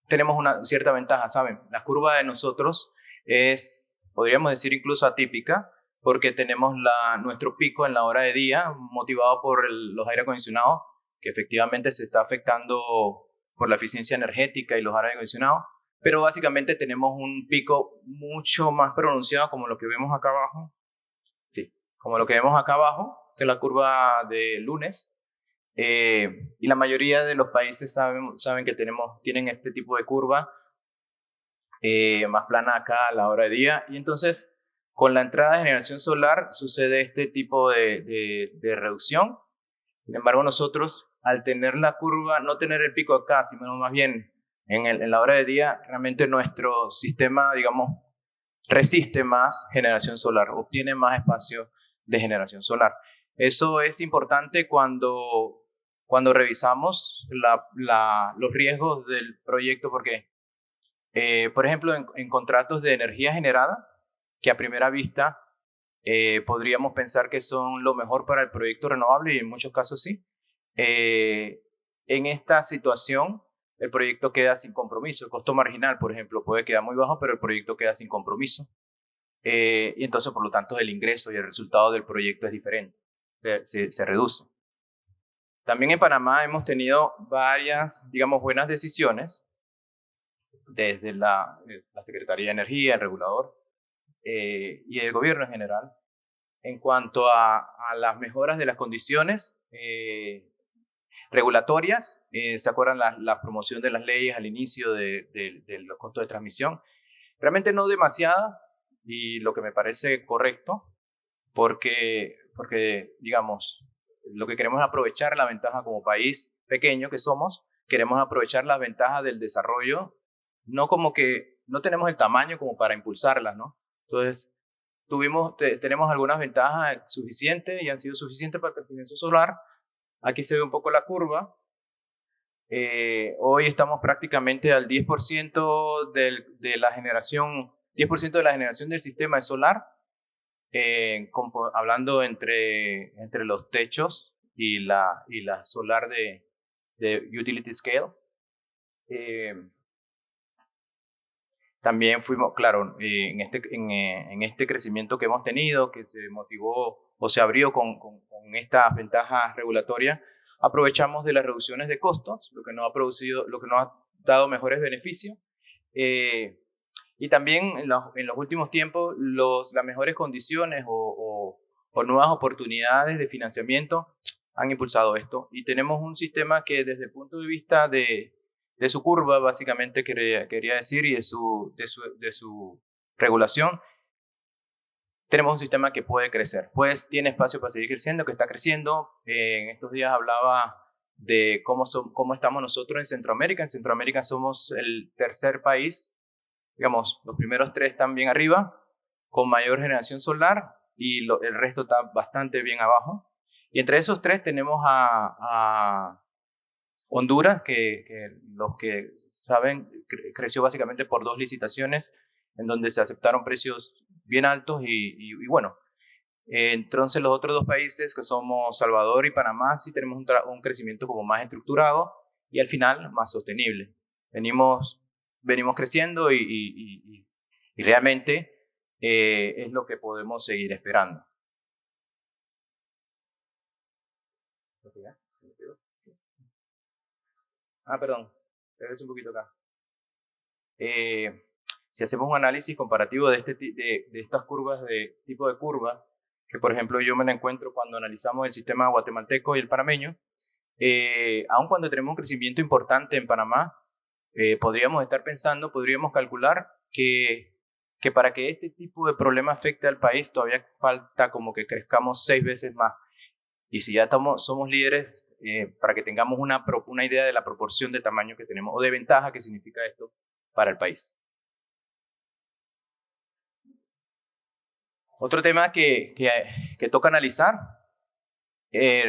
tenemos una cierta ventaja, ¿saben? La curva de nosotros es, podríamos decir, incluso atípica, porque tenemos nuestro pico en la hora de día, motivado por los aire acondicionados, que efectivamente se está afectando por la eficiencia energética y los aire acondicionados. Pero básicamente tenemos un pico mucho más pronunciado, como lo que vemos acá abajo. Sí, como lo que vemos acá abajo, de la curva de lunes. Y la mayoría de los países saben que tienen este tipo de curva más plana acá a la hora de día. Y entonces, con la entrada de generación solar, sucede este tipo de reducción. Sin embargo, nosotros, al tener la curva, no tener el pico acá, sino más bien en la hora de día, realmente nuestro sistema, digamos, resiste más generación solar, obtiene más espacio de generación solar. Eso es importante cuando revisamos los riesgos del proyecto, porque, por ejemplo, en contratos de energía generada, que a primera vista podríamos pensar que son lo mejor para el proyecto renovable, y en muchos casos sí, en esta situación el proyecto queda sin compromiso. El costo marginal, por ejemplo, puede quedar muy bajo, pero el proyecto queda sin compromiso. Y entonces, por lo tanto, el ingreso y el resultado del proyecto es diferente, se reduce. También en Panamá hemos tenido varias, digamos, buenas decisiones, desde la Secretaría de Energía, el regulador, y el gobierno en general, en cuanto a las mejoras de las condiciones regulatorias. ¿Se acuerdan la promoción de las leyes al inicio de los costos de transmisión? Realmente no demasiada, y lo que me parece correcto, porque digamos, lo que queremos es aprovechar la ventaja como país pequeño que somos. Queremos aprovechar las ventajas del desarrollo, no como que no tenemos el tamaño como para impulsarlas, ¿no? Entonces, tenemos algunas ventajas suficientes y han sido suficientes para el crecimiento solar. Aquí se ve un poco la curva. Hoy estamos prácticamente al 10% de la generación, 10% de la generación del sistema es solar, hablando entre los techos y la solar de utility scale. También fuimos, claro, en este crecimiento que hemos tenido, que se motivó o se abrió con estas ventajas regulatorias, aprovechamos de las reducciones de costos, lo que nos ha dado mejores beneficios. Y también en los últimos tiempos, las mejores condiciones o nuevas oportunidades de financiamiento han impulsado esto. Y tenemos un sistema que, desde el punto de vista de su curva, básicamente quería decir, y de su regulación, tenemos un sistema que puede crecer. Pues tiene espacio para seguir creciendo, que está creciendo. En estos días hablaba de cómo estamos nosotros en Centroamérica. En Centroamérica somos el tercer país, digamos, los primeros 3 están bien arriba, con mayor generación solar, y el resto está bastante bien abajo. Y entre esos 3 tenemos a Honduras, que los que saben, creció básicamente por 2 licitaciones, en donde se aceptaron precios bien altos y bueno. Entonces los otros 2 países, que somos Salvador y Panamá, sí tenemos un crecimiento como más estructurado y al final más sostenible. Venimos creciendo y realmente es lo que podemos seguir esperando. Perdón, un poquito acá. Si hacemos un análisis comparativo de estas curvas, de tipo de curva, que por ejemplo yo me la encuentro cuando analizamos el sistema guatemalteco y el panameño, aun cuando tenemos un crecimiento importante en Panamá, podríamos calcular que para que este tipo de problema afecte al país todavía falta como que crezcamos 6 veces más. Y si ya somos líderes, para que tengamos una idea de la proporción de tamaño que tenemos o de ventaja que significa esto para el país. Otro tema que toca analizar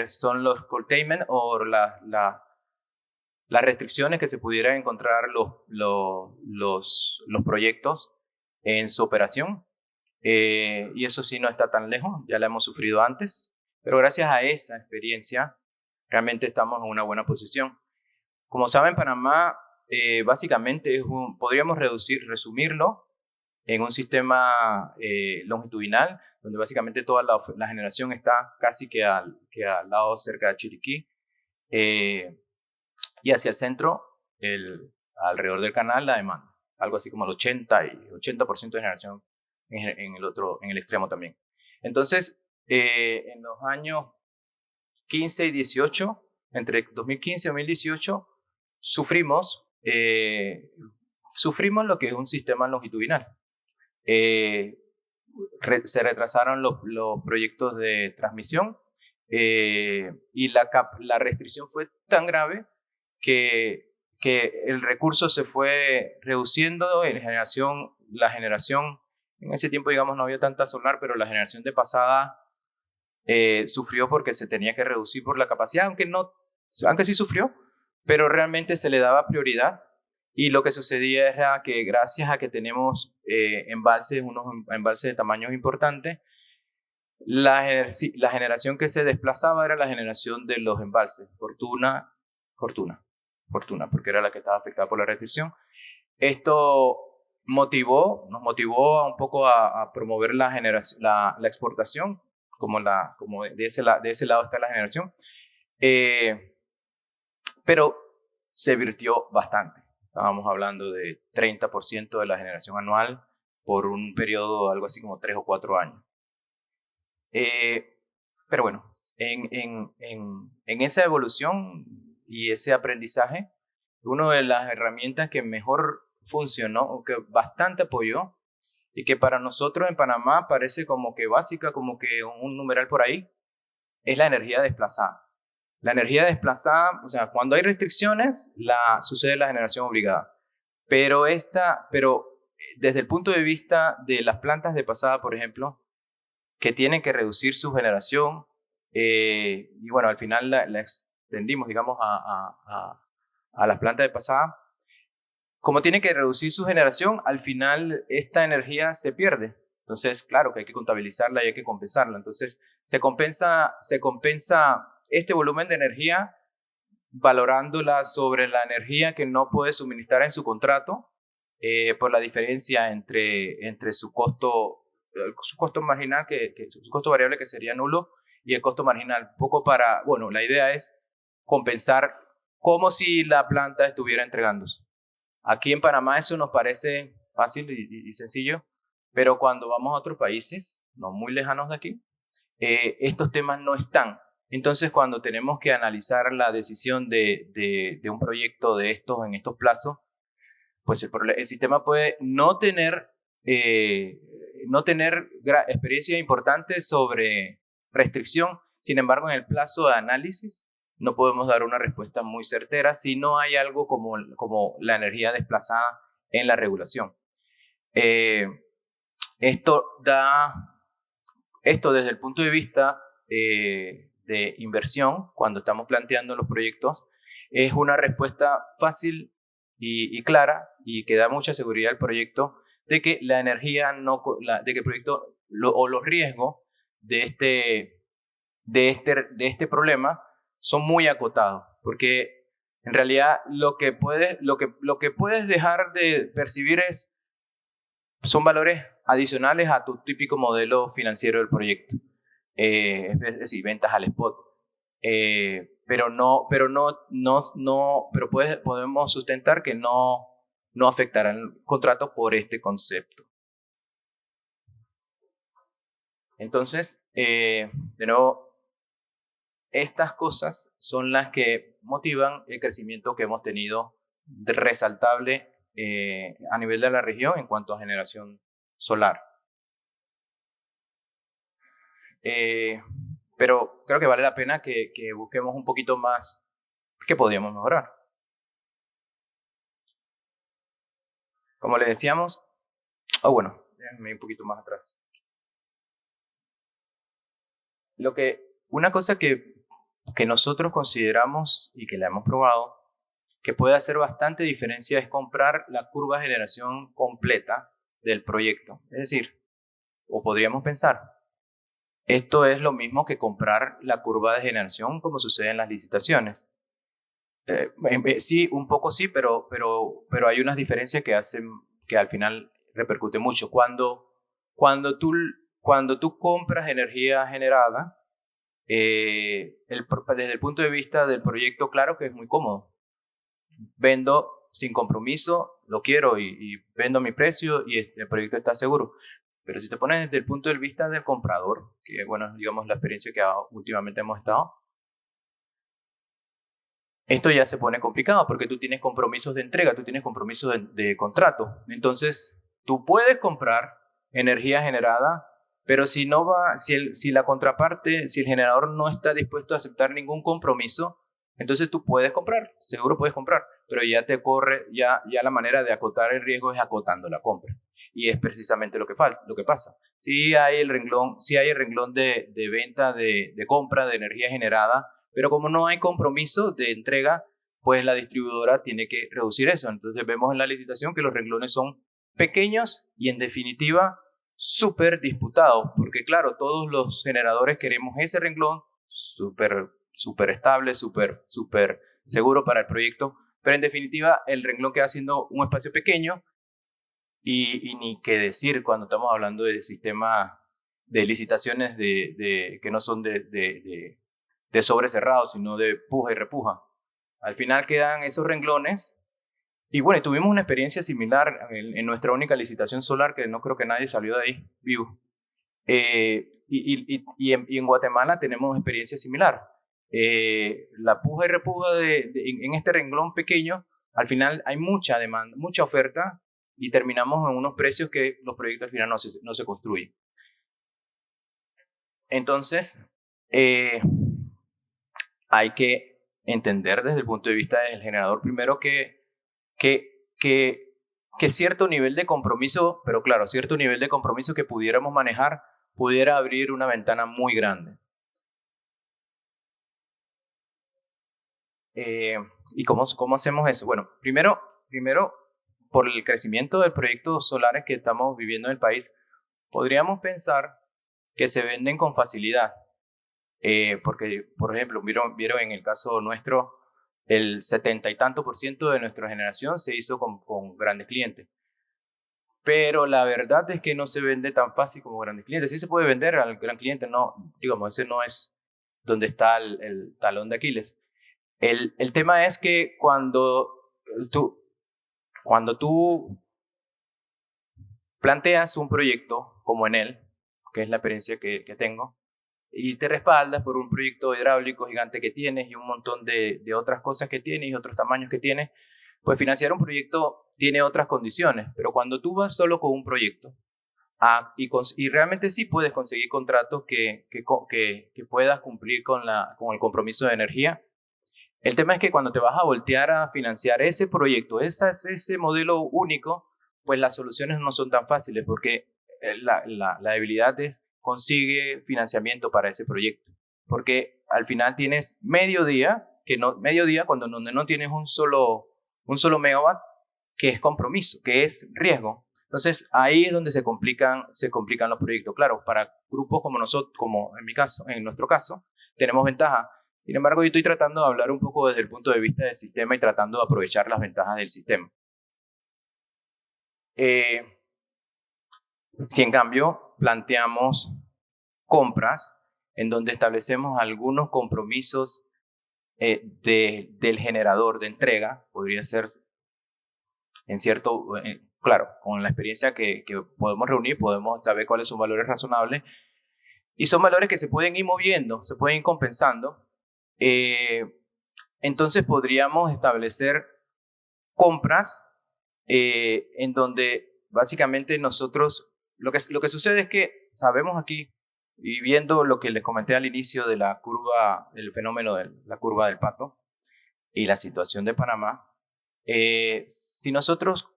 son los curtailment o las restricciones que se pudieran encontrar los proyectos en su operación. Y eso sí no está tan lejos, ya la hemos sufrido antes, pero gracias a esa experiencia realmente estamos en una buena posición. Como saben, Panamá básicamente podríamos resumirlo en un sistema longitudinal, donde básicamente toda la generación está casi que al lado cerca de Chiriquí, y hacia el centro, alrededor del canal, la demanda, algo así como el 80% de generación en el extremo también. Entonces, en los años 15 y 18, entre 2015 y 2018, sufrimos lo que es un sistema longitudinal. Se retrasaron los proyectos de transmisión y la restricción fue tan grave que el recurso se fue reduciendo en la generación, en ese tiempo digamos no había tanta solar, pero la generación de pasada sufrió porque se tenía que reducir por la capacidad, aunque sí sufrió, pero realmente se le daba prioridad. Y lo que sucedía era que gracias a que tenemos unos embalses de tamaños importantes, la generación que se desplazaba era la generación de los embalses. Fortuna, porque era la que estaba afectada por la restricción. Esto nos motivó un poco a promover la exportación, como de ese lado está la generación. Pero se virtió bastante. Estábamos hablando de 30% de la generación anual por un periodo algo así como 3 o 4 años. Pero bueno, en esa evolución y ese aprendizaje, una de las herramientas que mejor funcionó o que bastante apoyó y que para nosotros en Panamá parece como que básica, como que un numeral por ahí, es la energía desplazada. La energía desplazada, o sea, cuando hay restricciones, sucede la generación obligada. Pero desde el punto de vista de las plantas de pasada, por ejemplo, que tienen que reducir su generación, y bueno, al final la extendimos, digamos, a las plantas de pasada, como tienen que reducir su generación, al final esta energía se pierde. Entonces, claro que hay que contabilizarla y hay que compensarla. Entonces, se compensa este volumen de energía valorándola sobre la energía que no puede suministrar en su contrato por la diferencia entre su costo marginal, su costo variable que sería nulo, y el costo marginal. La idea es compensar como si la planta estuviera entregándose. Aquí en Panamá eso nos parece fácil y sencillo, pero cuando vamos a otros países, no muy lejanos de aquí, estos temas no están. Entonces, cuando tenemos que analizar la decisión de un proyecto de en estos plazos, pues el sistema puede no tener no tener experiencia importante sobre restricción. Sin embargo, en el plazo de análisis no podemos dar una respuesta muy certera si no hay algo como la energía desplazada en la regulación. Esto desde el punto de vista de inversión, cuando estamos planteando los proyectos, es una respuesta fácil y clara y que da mucha seguridad al proyecto de que la energía de que el proyecto o los riesgos de este problema son muy acotados, porque en realidad lo que puedes dejar de percibir son valores adicionales a tu típico modelo financiero del proyecto, es decir, ventas al spot, pero podemos sustentar que no afectarán el contrato por este concepto. Entonces, de nuevo, estas cosas son las que motivan el crecimiento que hemos tenido resaltable a nivel de la región en cuanto a generación solar. Pero creo que vale la pena que busquemos un poquito más qué podríamos mejorar. Como le decíamos, déjenme un poquito más atrás. Una cosa que nosotros consideramos y que la hemos probado, que puede hacer bastante diferencia, es comprar la curva de generación completa del proyecto. Es decir, o podríamos pensar, esto es lo mismo que comprar la curva de generación como sucede en las licitaciones. Sí, un poco sí, pero hay unas diferencias que al final repercuten mucho. Cuando tú compras energía generada, desde el punto de vista del proyecto, claro que es muy cómodo. Vendo sin compromiso, lo quiero y vendo mi precio y el proyecto está seguro. Pero si te pones desde el punto de vista del comprador, que digamos la experiencia que últimamente hemos estado, esto ya se pone complicado porque tú tienes compromisos de entrega, tú tienes compromisos de contrato. Entonces, tú puedes comprar energía generada, pero si la contraparte, si el generador no está dispuesto a aceptar ningún compromiso, entonces tú puedes comprar, seguro puedes comprar, pero ya ya la manera de acotar el riesgo es acotando la compra. Y es precisamente lo que pasa. Si hay el renglón de venta, de compra de energía generada, pero como no hay compromiso de entrega, pues la distribuidora tiene que reducir eso. Entonces vemos en la licitación que los renglones son pequeños y en definitiva súper disputados, porque claro, todos los generadores queremos ese renglón súper estable, súper seguro para el proyecto, pero en definitiva el renglón queda siendo un espacio pequeño y ni qué decir cuando estamos hablando de sistemas de licitaciones que no son de sobre cerrado, sino de puja y repuja. Al final quedan esos renglones. Y bueno, tuvimos una experiencia similar en nuestra única licitación solar, que no creo que nadie salió de ahí vivo. Y en Guatemala tenemos experiencia similar. La puja y repuja en este renglón pequeño, al final hay mucha demanda, mucha oferta, y terminamos en unos precios que los proyectos al final no se construyen. Entonces, hay que entender desde el punto de vista del generador primero que cierto nivel de compromiso, pero claro, cierto nivel de compromiso que pudiéramos manejar pudiera abrir una ventana muy grande. ¿Y cómo hacemos eso? Bueno, primero, por el crecimiento de proyectos solares que estamos viviendo en el país, podríamos pensar que se venden con facilidad. Porque, por ejemplo, vieron en el caso nuestro, el 70 y tanto % de nuestra generación se hizo con grandes clientes. Pero la verdad es que no se vende tan fácil como grandes clientes. Sí se puede vender al gran cliente, no, digamos, ese no es donde está el talón de Aquiles. El tema es que cuando tú planteas un proyecto como Enel, que es la experiencia que tengo, y te respaldas por un proyecto hidráulico gigante que tienes y un montón de otras cosas que tienes y otros tamaños que tienes, pues financiar un proyecto tiene otras condiciones. Pero cuando tú vas solo con un proyecto, y realmente sí puedes conseguir contratos que puedas cumplir con el compromiso de energía. El tema es que cuando te vas a voltear a financiar ese proyecto, ese modelo único, pues las soluciones no son tan fáciles porque la debilidad es consigue financiamiento para ese proyecto. Porque al final tienes mediodía cuando no tienes un solo megawatt, que es compromiso, que es riesgo. Entonces ahí es donde se complican los proyectos. Claro, para grupos como nosotros, como en nuestro caso, tenemos ventaja. Sin embargo, yo estoy tratando de hablar un poco desde el punto de vista del sistema y tratando de aprovechar las ventajas del sistema. Si en cambio planteamos compras en donde establecemos algunos compromisos del generador de entrega, podría ser claro, con la experiencia que podemos reunir, podemos saber cuáles son valores razonables y son valores que se pueden ir moviendo, se pueden ir compensando. Entonces podríamos establecer compras en donde básicamente nosotros, lo que sucede es que sabemos aquí, y viendo lo que les comenté al inicio de la curva, el fenómeno de la curva del pato y la situación de Panamá, si nosotros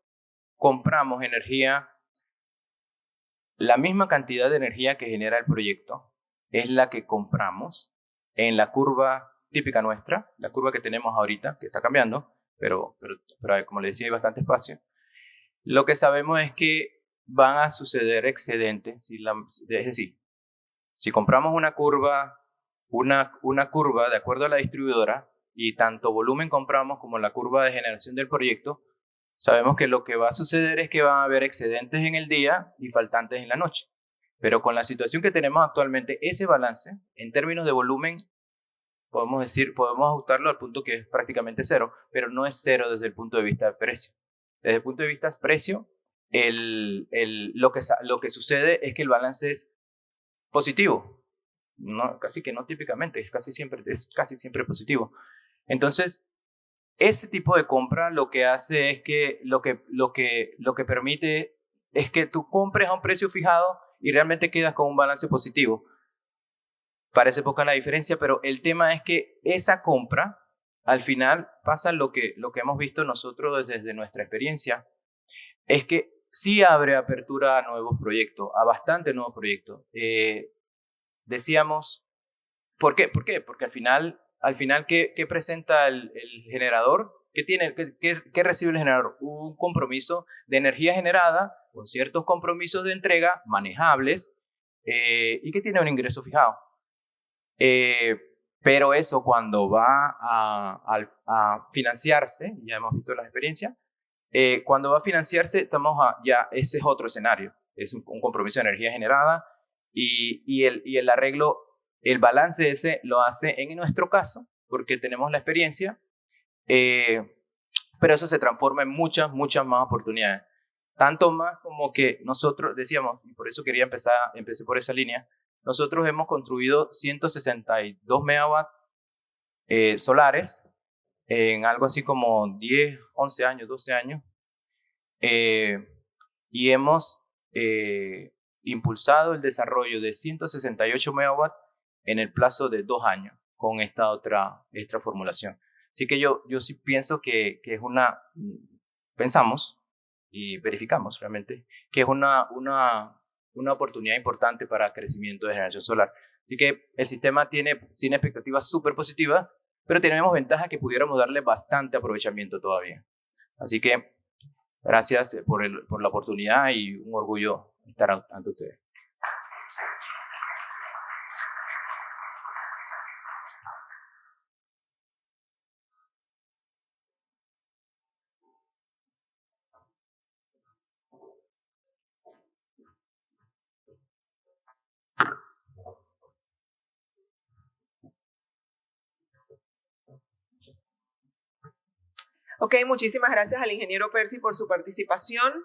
compramos energía, la misma cantidad de energía que genera el proyecto es la que compramos en la curva típica nuestra, la curva que tenemos ahorita, que está cambiando, pero como les decía, hay bastante espacio. Lo que sabemos es que van a suceder excedentes, es decir, si compramos una curva de acuerdo a la distribuidora y tanto volumen compramos como la curva de generación del proyecto, sabemos que lo que va a suceder es que van a haber excedentes en el día y faltantes en la noche. Pero con la situación que tenemos actualmente, ese balance, en términos de volumen, podemos ajustarlo al punto que es prácticamente cero, pero no es cero desde el punto de vista de precio. Desde el punto de vista de precio, lo que sucede es que el balance es positivo. No, casi que no típicamente, es casi siempre positivo. Entonces, ese tipo de compra lo que hace es que lo que permite es que tú compres a un precio fijado y realmente quedas con un balance positivo. Parece poca la diferencia, pero el tema es que esa compra, al final, pasa lo que hemos visto nosotros desde nuestra experiencia, es que sí abre apertura a nuevos proyectos, a bastantes nuevos proyectos. Decíamos, ¿por qué? Porque al final ¿qué presenta el generador? ¿Qué recibe el generador? Un compromiso de energía generada con ciertos compromisos de entrega manejables y que tiene un ingreso fijado. Pero eso cuando va a financiarse, ya hemos visto la experiencia, cuando va a financiarse, ya ese es otro escenario. Es un compromiso de energía generada y el arreglo, el balance ese lo hace en nuestro caso, porque tenemos la experiencia, pero eso se transforma en muchas más oportunidades. Tanto más como que nosotros decíamos, y por eso empecé por esa línea, nosotros hemos construido 162 megawatts solares en algo así como 10, 11 años, 12 años, y hemos impulsado el desarrollo de 168 megawatts en el plazo de 2 años con esta otra formulación. Así que yo sí pienso que es pensamos y verificamos realmente que es una oportunidad importante para crecimiento de generación solar. Así que el sistema tiene expectativas súper positivas, pero tenemos ventaja que pudiéramos darle bastante aprovechamiento todavía. Así que gracias por la oportunidad y un orgullo estar ante ustedes. Ok, muchísimas gracias al ingeniero Percy por su participación.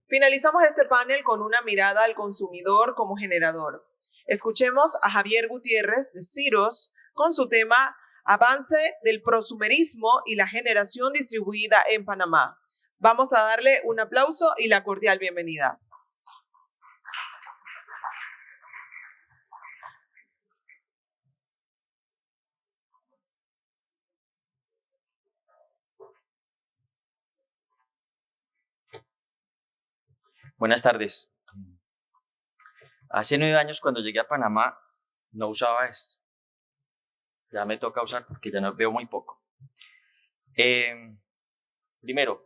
Finalizamos este panel con una mirada al consumidor como generador. Escuchemos a Javier Gutiérrez de Ciros con su tema Avance del prosumerismo y la generación distribuida en Panamá. Vamos a darle un aplauso y la cordial bienvenida. Buenas tardes. Hace 9 años cuando llegué a Panamá no usaba esto. Ya me toca usar porque ya no veo muy poco. Primero,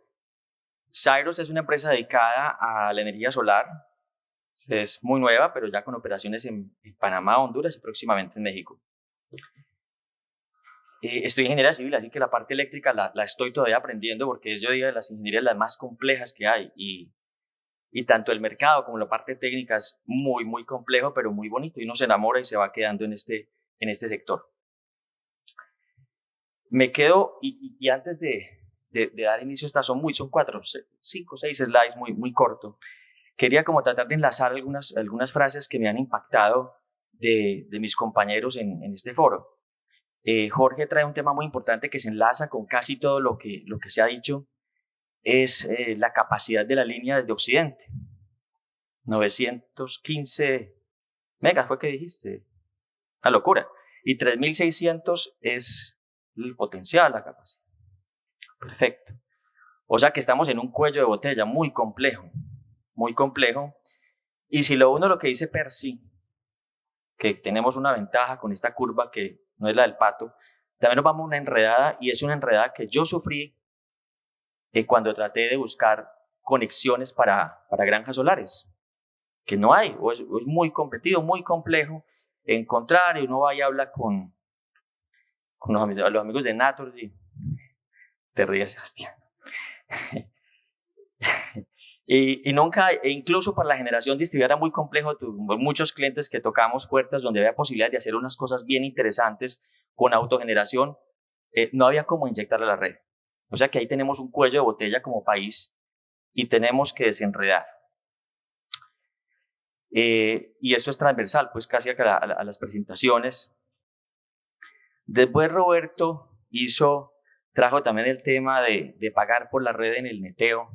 Cyrus es una empresa dedicada a la energía solar. Es muy nueva, pero ya con operaciones en Panamá, Honduras y próximamente en México. Estoy en ingeniería civil, así que la parte eléctrica la estoy todavía aprendiendo porque es, yo diría, de las ingenierías las más complejas que hay. Y tanto el mercado como la parte técnica es muy, muy complejo, pero muy bonito. Y uno se enamora y se va quedando en este sector. Me quedo, y antes de dar inicio a esta, son 4, 5, 6 slides muy corto. Quería como tratar de enlazar algunas frases que me han impactado de mis compañeros en este foro. Jorge trae un tema muy importante que se enlaza con casi todo lo que se ha dicho, es la capacidad de la línea desde Occidente. 915 megas fue que dijiste, una locura. Y 3600 es el potencial, la capacidad. Perfecto. O sea que estamos en un cuello de botella muy complejo. Y si lo que dice Percy, que tenemos una ventaja con esta curva que no es la del pato, también nos vamos a una enredada, y es una enredada que yo sufrí cuando traté de buscar conexiones para granjas solares, que no hay, o es muy competido, muy complejo encontrar, y uno va y habla con los amigos de Naturgy. Te ríes, Sebastián. Y nunca, incluso para la generación distribuida era muy complejo. Tuvimos muchos clientes que tocamos puertas donde había posibilidad de hacer unas cosas bien interesantes con autogeneración. No había cómo inyectarle a la red. O sea que ahí tenemos un cuello de botella como país y tenemos que desenredar. Y eso es transversal, pues casi a las presentaciones. Después Roberto trajo también el tema de pagar por la red en el neteo.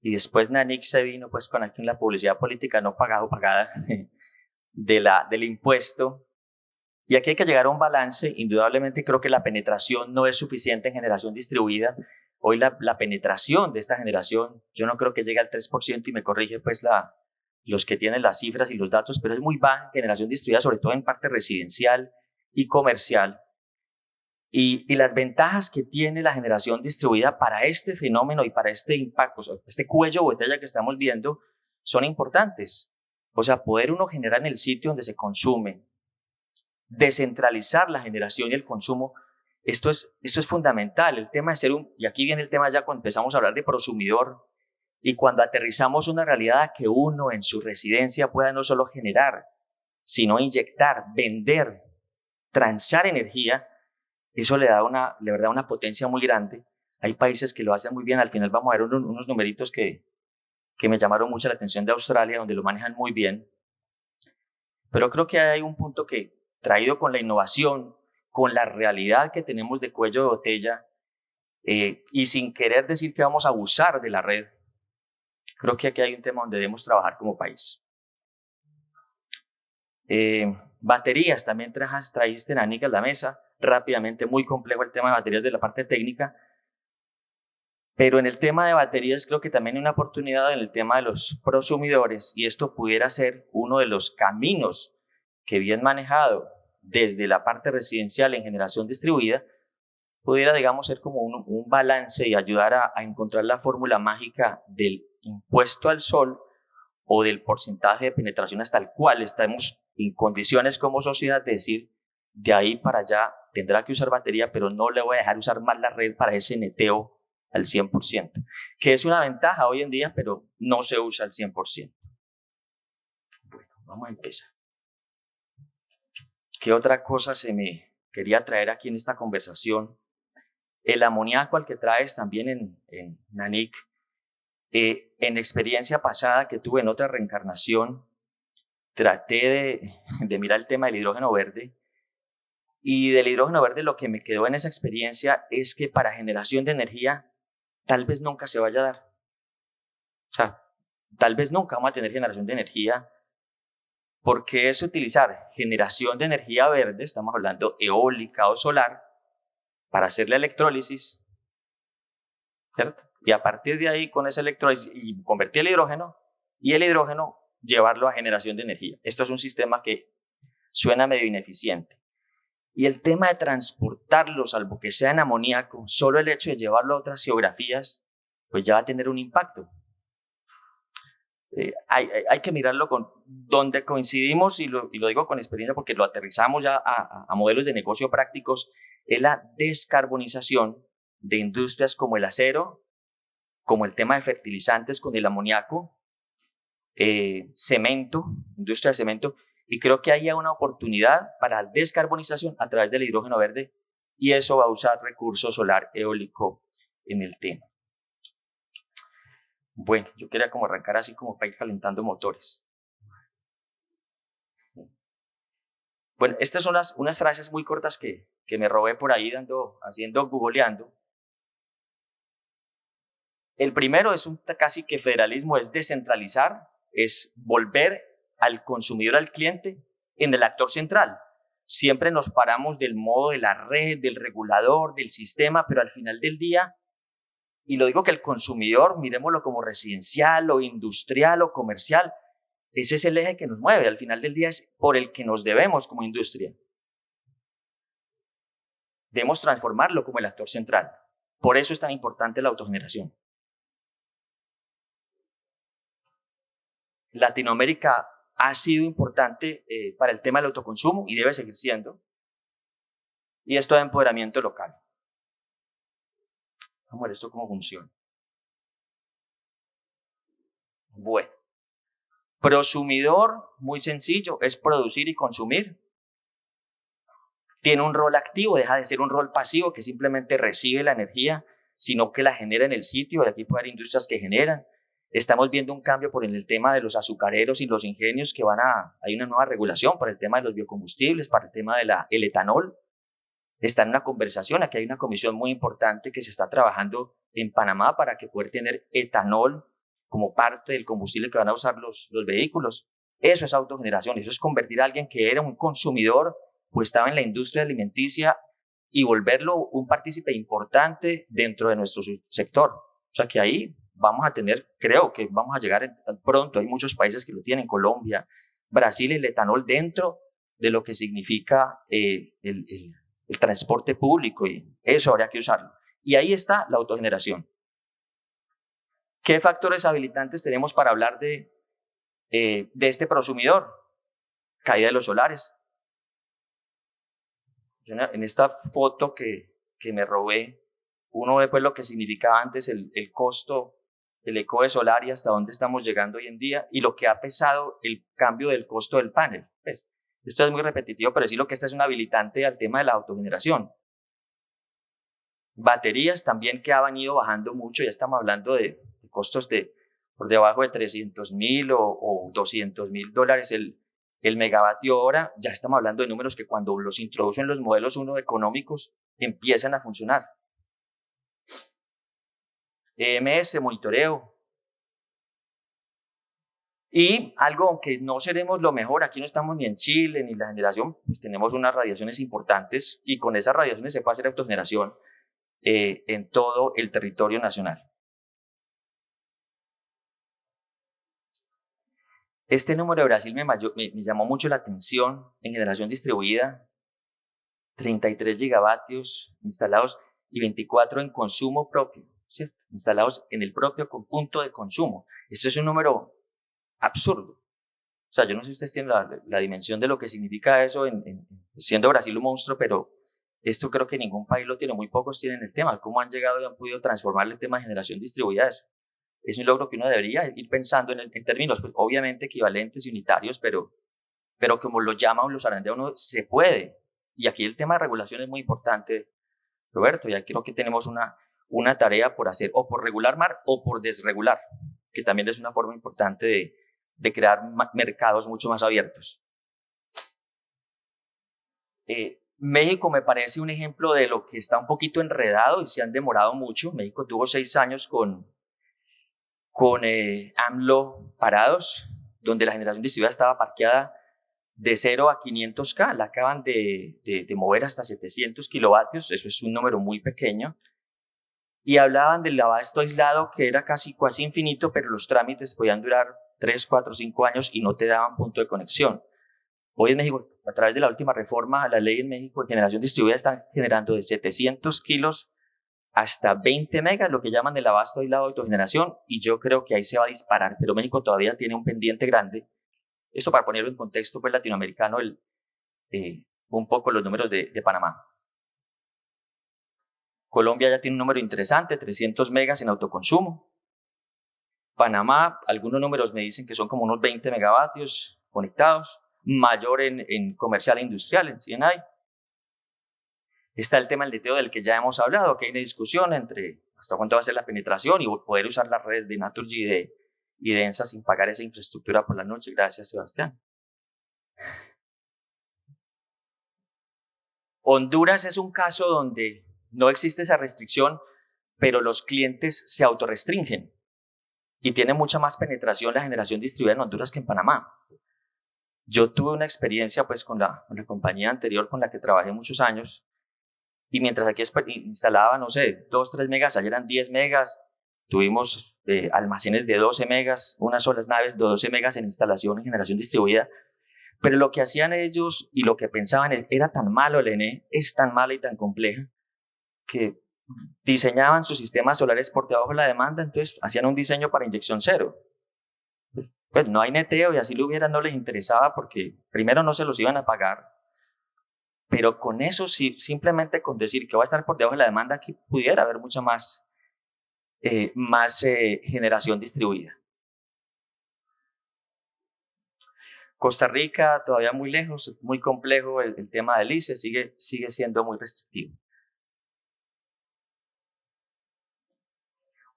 Y después Nanik se vino pues con aquí en la publicidad política no pagada del impuesto. Y aquí hay que llegar a un balance. Indudablemente creo que la penetración no es suficiente en generación distribuida. Hoy la penetración de esta generación, yo no creo que llegue al 3%, y me corrige pues los que tienen las cifras y los datos, pero es muy baja en generación distribuida, sobre todo en parte residencial y comercial. Y las ventajas que tiene la generación distribuida para este fenómeno y para este impacto, o sea, este cuello de botella que estamos viendo, son importantes. O sea, poder uno generar en el sitio donde se consume, descentralizar la generación y el consumo, esto es fundamental. El tema de ser y aquí viene el tema ya cuando empezamos a hablar de prosumidor, y cuando aterrizamos una realidad a que uno en su residencia pueda no solo generar, sino inyectar, vender, transar energía. Eso le da una potencia muy grande. Hay países que lo hacen muy bien. Al final vamos a ver unos numeritos que me llamaron mucho la atención de Australia, donde lo manejan muy bien. Pero creo que hay un punto que, traído con la innovación, con la realidad que tenemos de cuello de botella, y sin querer decir que vamos a abusar de la red, creo que aquí hay un tema donde debemos trabajar como país. Baterías, también trajiste Nanik a la mesa. Rápidamente, muy complejo el tema de baterías de la parte técnica, pero en el tema de baterías creo que también hay una oportunidad en el tema de los prosumidores, y esto pudiera ser uno de los caminos que, bien manejado desde la parte residencial en generación distribuida, pudiera, digamos, ser como un balance y ayudar a encontrar la fórmula mágica del impuesto al sol o del porcentaje de penetración hasta el cual estamos en condiciones como sociedad de decir, de ahí para allá tendrá que usar batería, pero no le voy a dejar usar más la red para ese neteo al 100%, que es una ventaja hoy en día, pero no se usa al 100%. Bueno, vamos a empezar. ¿Qué otra cosa se me quería traer aquí en esta conversación? El amoníaco al que traes también en Nanik. En experiencia pasada que tuve en otra reencarnación, traté de mirar el tema del hidrógeno verde. Y del hidrógeno verde lo que me quedó en esa experiencia es que para generación de energía tal vez nunca se vaya a dar. O sea, tal vez nunca vamos a tener generación de energía, porque es utilizar generación de energía verde, estamos hablando eólica o solar, para hacer la electrólisis, ¿cierto? Y a partir de ahí, con esa electrólisis y convertir el hidrógeno, y el hidrógeno llevarlo a generación de energía. Esto es un sistema que suena medio ineficiente. Y el tema de transportarlo, salvo que sea en amoníaco, solo el hecho de llevarlo a otras geografías, pues ya va a tener un impacto. Hay que mirarlo con donde coincidimos, y lo digo con experiencia porque lo aterrizamos ya a modelos de negocio prácticos, es la descarbonización de industrias como el acero, como el tema de fertilizantes con el amoníaco, cemento, industria de cemento, y creo que hay una oportunidad para descarbonización a través del hidrógeno verde, y eso va a usar recurso solar eólico en el tema. Bueno, yo quería como arrancar así como para ir calentando motores. Bueno, estas son unas frases muy cortas que me robé por ahí googleando. El primero es casi que federalismo, es descentralizar, es volver al consumidor, al cliente, en el actor central. Siempre nos paramos del modo de la red, del regulador, del sistema, pero al final del día, y lo digo que el consumidor, miremoslo como residencial o industrial o comercial, ese es el eje que nos mueve. Al final del día es por el que nos debemos como industria. Debemos transformarlo como el actor central. Por eso es tan importante la autogeneración. Latinoamérica ha sido importante para el tema del autoconsumo y debe seguir siendo. Y esto de empoderamiento local. Vamos a ver esto cómo funciona. Bueno, prosumidor, muy sencillo, es producir y consumir. Tiene un rol activo, deja de ser un rol pasivo que simplemente recibe la energía, sino que la genera en el sitio. De aquí puede haber industrias que generan. Estamos viendo un cambio por el tema de los azucareros y los ingenios que hay una nueva regulación para el tema de los biocombustibles, para el tema del etanol. Está en una conversación, aquí hay una comisión muy importante que se está trabajando en Panamá para que pueda tener etanol como parte del combustible que van a usar los vehículos. Eso es autogeneración, eso es convertir a alguien que era un consumidor o estaba en la industria alimenticia y volverlo un partícipe importante dentro de nuestro sector. O sea que ahí vamos a tener, creo que vamos a llegar pronto, hay muchos países que lo tienen, Colombia, Brasil, el etanol dentro de lo que significa el transporte público, y eso habría que usarlo. Y ahí está la autogeneración. ¿Qué factores habilitantes tenemos para hablar de este prosumidor? Caída de los solares. En esta foto que me robé, uno ve pues lo que significaba antes el costo, el eco de solar y hasta dónde estamos llegando hoy en día, y lo que ha pesado el cambio del costo del panel. Pues, esto es muy repetitivo, pero sí lo que este es un habilitante al tema de la autogeneración. Baterías también que ha venido bajando mucho, ya estamos hablando de costos por debajo de 300,000 o 200,000 dólares el megavatio hora. Ya estamos hablando de números que cuando los introducen los modelos 1 económicos empiezan a funcionar. EMS, monitoreo. Y algo, aunque no seremos lo mejor, aquí no estamos ni en Chile ni la generación, pues tenemos unas radiaciones importantes y con esas radiaciones se puede hacer autogeneración en todo el territorio nacional. Este número de Brasil me llamó mucho la atención en generación distribuida, 33 gigavatios instalados y 24 en consumo propio, ¿cierto? Instalados en el propio punto de consumo. Esto es un número absurdo. O sea, yo no sé si ustedes tienen la dimensión de lo que significa eso siendo Brasil un monstruo, pero esto creo que ningún país lo tiene, muy pocos tienen el tema. ¿Cómo han llegado y han podido transformar el tema de generación distribuida? Eso es un logro que uno debería ir pensando en términos, pues, obviamente equivalentes y unitarios, pero como lo llaman los arandeos, se puede. Y aquí el tema de regulación es muy importante, Roberto, ya creo que tenemos una tarea por hacer, o por regular más o por desregular, que también es una forma importante de crear mercados mucho más abiertos. México me parece un ejemplo de lo que está un poquito enredado y se han demorado mucho. México tuvo 6 años con AMLO parados, donde la generación distribuida estaba parqueada de 0 a 500K, la acaban de mover hasta 700 kilovatios, eso es un número muy pequeño, y hablaban del abasto aislado que era casi infinito, pero los trámites podían durar 3, 4, 5 años y no te daban punto de conexión. Hoy en México, a través de la última reforma a la ley en México de generación distribuida, están generando de 700 kilos hasta 20 megas, lo que llaman el abasto aislado de autogeneración, y yo creo que ahí se va a disparar, pero México todavía tiene un pendiente grande. Esto para ponerlo en contexto pues, latinoamericano, un poco los números de Panamá. Colombia ya tiene un número interesante, 300 megas en autoconsumo. Panamá, algunos números me dicen que son como unos 20 megavatios conectados, mayor en comercial e industrial, en CNI. Está el tema del neteo del que ya hemos hablado, que hay una discusión entre hasta cuánto va a ser la penetración y poder usar las redes de Naturgy y de ENSA sin pagar esa infraestructura por la noche. Gracias, Sebastián. Honduras es un caso donde no existe esa restricción, pero los clientes se autorrestringen y tiene mucha más penetración la generación distribuida en Honduras que en Panamá. Yo tuve una experiencia pues con la compañía anterior con la que trabajé muchos años y mientras aquí instalaba, no sé, 2, 3 megas, allá eran 10 megas, tuvimos almacenes de 12 megas, unas solas naves de 12 megas en instalación y generación distribuida, pero lo que hacían ellos y lo que pensaban era tan malo, el ENE es tan mala y tan compleja que diseñaban sus sistemas solares por debajo de la demanda, entonces hacían un diseño para inyección cero. Pues no hay neteo y así lo hubieran, no les interesaba porque primero no se los iban a pagar, pero con eso sí, simplemente con decir que va a estar por debajo de la demanda, aquí pudiera haber mucha más generación distribuida. Costa Rica todavía muy lejos, muy complejo el tema del ICE, sigue siendo muy restrictivo.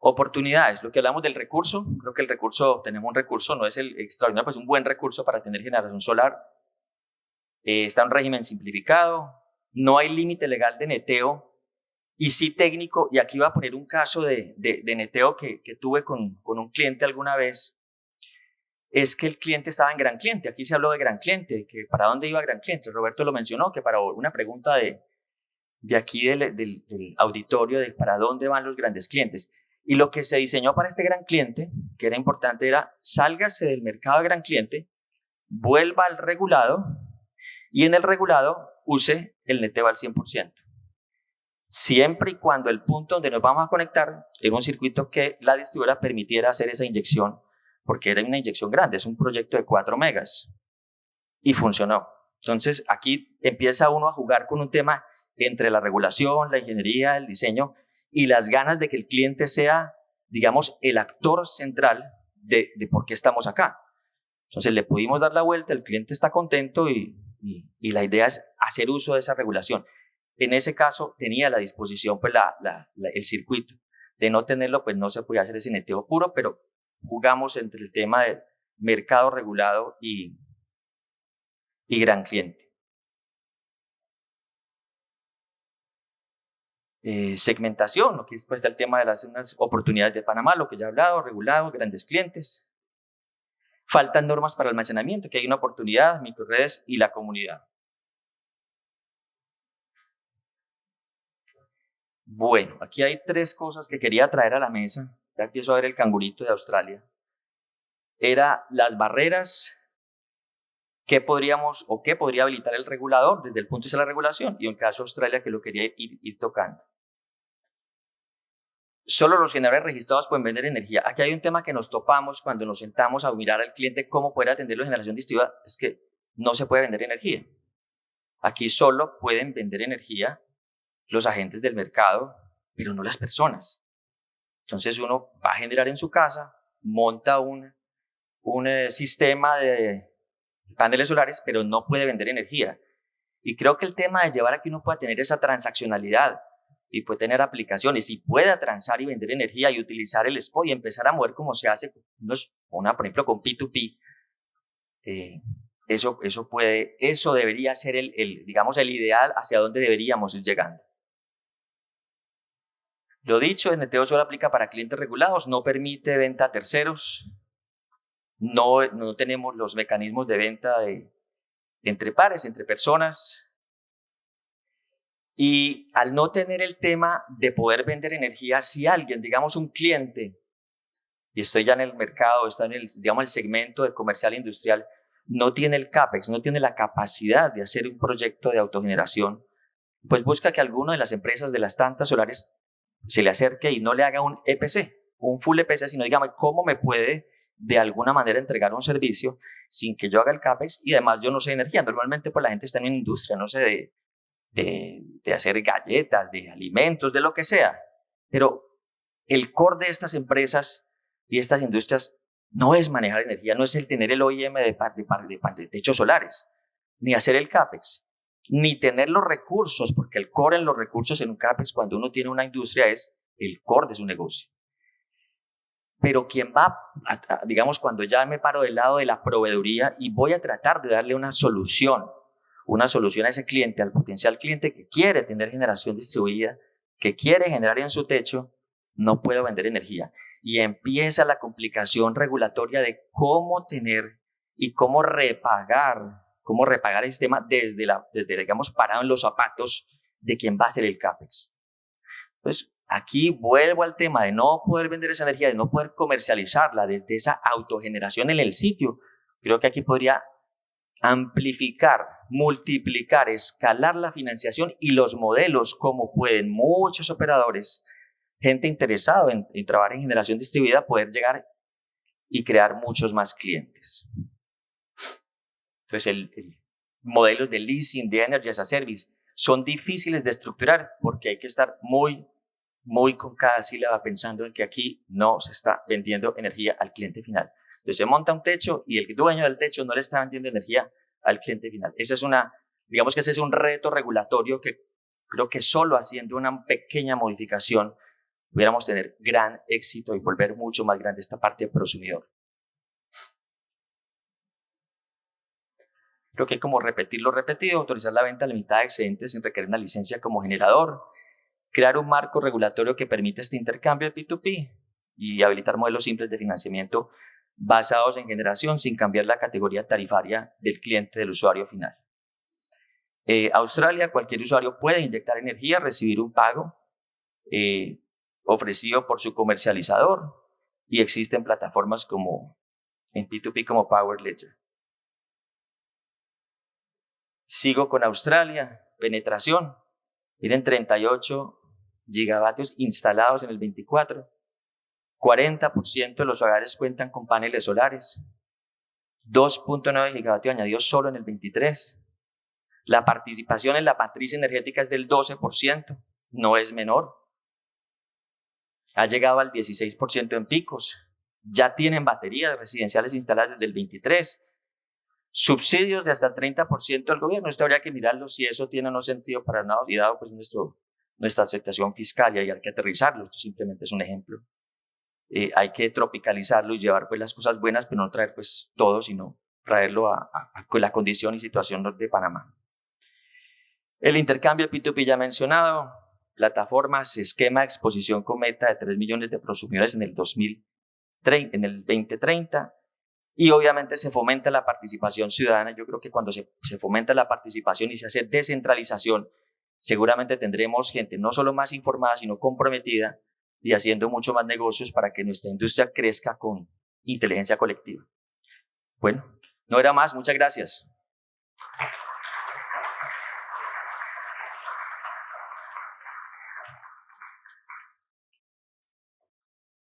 Oportunidades, lo que hablamos del recurso, creo que tenemos un recurso, no es el extraordinario, pues un buen recurso para tener generación solar. Está un régimen simplificado, no hay límite legal de neteo y sí técnico, y aquí voy a poner un caso de neteo que tuve con un cliente alguna vez, es que el cliente estaba en Gran Cliente, aquí se habló de Gran Cliente, que para dónde iba Gran Cliente, Roberto lo mencionó, que para una pregunta de aquí del auditorio de para dónde van los grandes clientes. Y lo que se diseñó para este gran cliente, que era importante, era sálgase del mercado de gran cliente, vuelva al regulado y en el regulado use el neteo al 100%. Siempre y cuando el punto donde nos vamos a conectar era un circuito que la distribuidora permitiera hacer esa inyección, porque era una inyección grande, es un proyecto de 4 megas y funcionó. Entonces aquí empieza uno a jugar con un tema entre la regulación, la ingeniería, el diseño y las ganas de que el cliente sea, digamos, el actor central de por qué estamos acá. Entonces le pudimos dar la vuelta, el cliente está contento y la idea es hacer uso de esa regulación. En ese caso tenía a la disposición pues, el circuito. De no tenerlo, pues no se podía hacer ese neteo puro, pero jugamos entre el tema del mercado regulado y gran cliente. Segmentación, lo que es pues, el tema de las oportunidades de Panamá, lo que ya he hablado, regulado, grandes clientes. Faltan normas para almacenamiento, que hay una oportunidad, microredes y la comunidad. Bueno, aquí hay 3 cosas que quería traer a la mesa. Ya empiezo a ver el cangurito de Australia. Era las barreras, qué podría habilitar el regulador desde el punto de vista de la regulación, y en caso de Australia que lo quería ir tocando. Solo los generadores registrados pueden vender energía. Aquí hay un tema que nos topamos cuando nos sentamos a mirar al cliente cómo poder atenderlo en generación distribuida, es que no se puede vender energía. Aquí solo pueden vender energía los agentes del mercado, pero no las personas. Entonces uno va a generar en su casa, monta un sistema de paneles solares, pero no puede vender energía. Y creo que el tema de llevar a que uno pueda tener esa transaccionalidad y puede tener aplicaciones y pueda transar y vender energía y utilizar el spot y empezar a mover como se hace, por ejemplo, con P2P, eso debería ser digamos, el ideal hacia donde deberíamos ir llegando. Lo dicho, el neteo solo aplica para clientes regulados, no permite venta a terceros, no tenemos los mecanismos de venta entre pares, entre personas. Y al no tener el tema de poder vender energía, si alguien, digamos un cliente, y estoy ya en el mercado, está en el, digamos, el segmento de comercial e industrial, no tiene el CAPEX, no tiene la capacidad de hacer un proyecto de autogeneración, pues busca que alguna de las empresas de las tantas solares se le acerque y no le haga un EPC, un full EPC, sino dígame cómo me puede de alguna manera entregar un servicio sin que yo haga el CAPEX, y además yo no sé de energía. Normalmente pues la gente está en una industria, no sé, de hacer galletas, de alimentos, de lo que sea, pero el core de estas empresas y estas industrias no es manejar energía, no es el tener el OIM de techos solares, ni hacer el CAPEX, ni tener los recursos, porque el core en los recursos en un CAPEX cuando uno tiene una industria es el core de su negocio. Pero quien va, digamos, cuando ya me paro del lado de la proveeduría y voy a tratar de darle una solución a ese cliente, al potencial cliente que quiere tener generación distribuida, que quiere generar en su techo, no puedo vender energía. Y empieza la complicación regulatoria de cómo tener y cómo repagar el sistema desde digamos, parado en los zapatos de quien va a hacer el CAPEX. Entonces, aquí vuelvo al tema de no poder vender esa energía, de no poder comercializarla desde esa autogeneración en el sitio. Creo que aquí podría amplificar, multiplicar, escalar la financiación y los modelos como pueden muchos operadores, gente interesada en trabajar en generación distribuida, poder llegar y crear muchos más clientes. Entonces, el modelos de leasing, de energy as a service, son difíciles de estructurar porque hay que estar muy con cada sílaba pensando en que aquí no se está vendiendo energía al cliente final. Entonces se monta un techo y el dueño del techo no le está vendiendo energía al cliente final. Ese es un reto regulatorio que creo que solo haciendo una pequeña modificación pudiéramos tener gran éxito y volver mucho más grande esta parte de prosumidor. Creo que hay como repetir lo repetido, autorizar la venta limitada de excedentes sin requerir una licencia como generador, crear un marco regulatorio que permita este intercambio de P2P y habilitar modelos simples de financiamiento basados en generación sin cambiar la categoría tarifaria del cliente, del usuario final. Australia, cualquier usuario puede inyectar energía, recibir un pago ofrecido por su comercializador y existen plataformas como en P2P como Power Ledger. Sigo con Australia, penetración. Miren, 38 gigavatios instalados en el 24. 40% de los hogares cuentan con paneles solares. 2.9 gigavatios añadidos solo en el 23. La participación en la matriz energética es del 12%, no es menor. Ha llegado al 16% en picos. Ya tienen baterías residenciales instaladas desde el 23. Subsidios de hasta el 30% del gobierno. Esto habría que mirarlo si eso tiene o no sentido para nada, y dado pues nuestra aceptación fiscal, y hay que aterrizarlo. Esto simplemente es un ejemplo. Hay que tropicalizarlo y llevar pues las cosas buenas, pero no traer pues todo, sino traerlo a la condición y situación de Panamá. El intercambio P2P ya mencionado, plataformas, esquema de exposición con meta de 3 millones de prosumidores en el 2030, y obviamente se fomenta la participación ciudadana. Yo creo que cuando se fomenta la participación y se hace descentralización, seguramente tendremos gente no solo más informada, sino comprometida y haciendo mucho más negocios para que nuestra industria crezca con inteligencia colectiva. Bueno, no era más. Muchas gracias.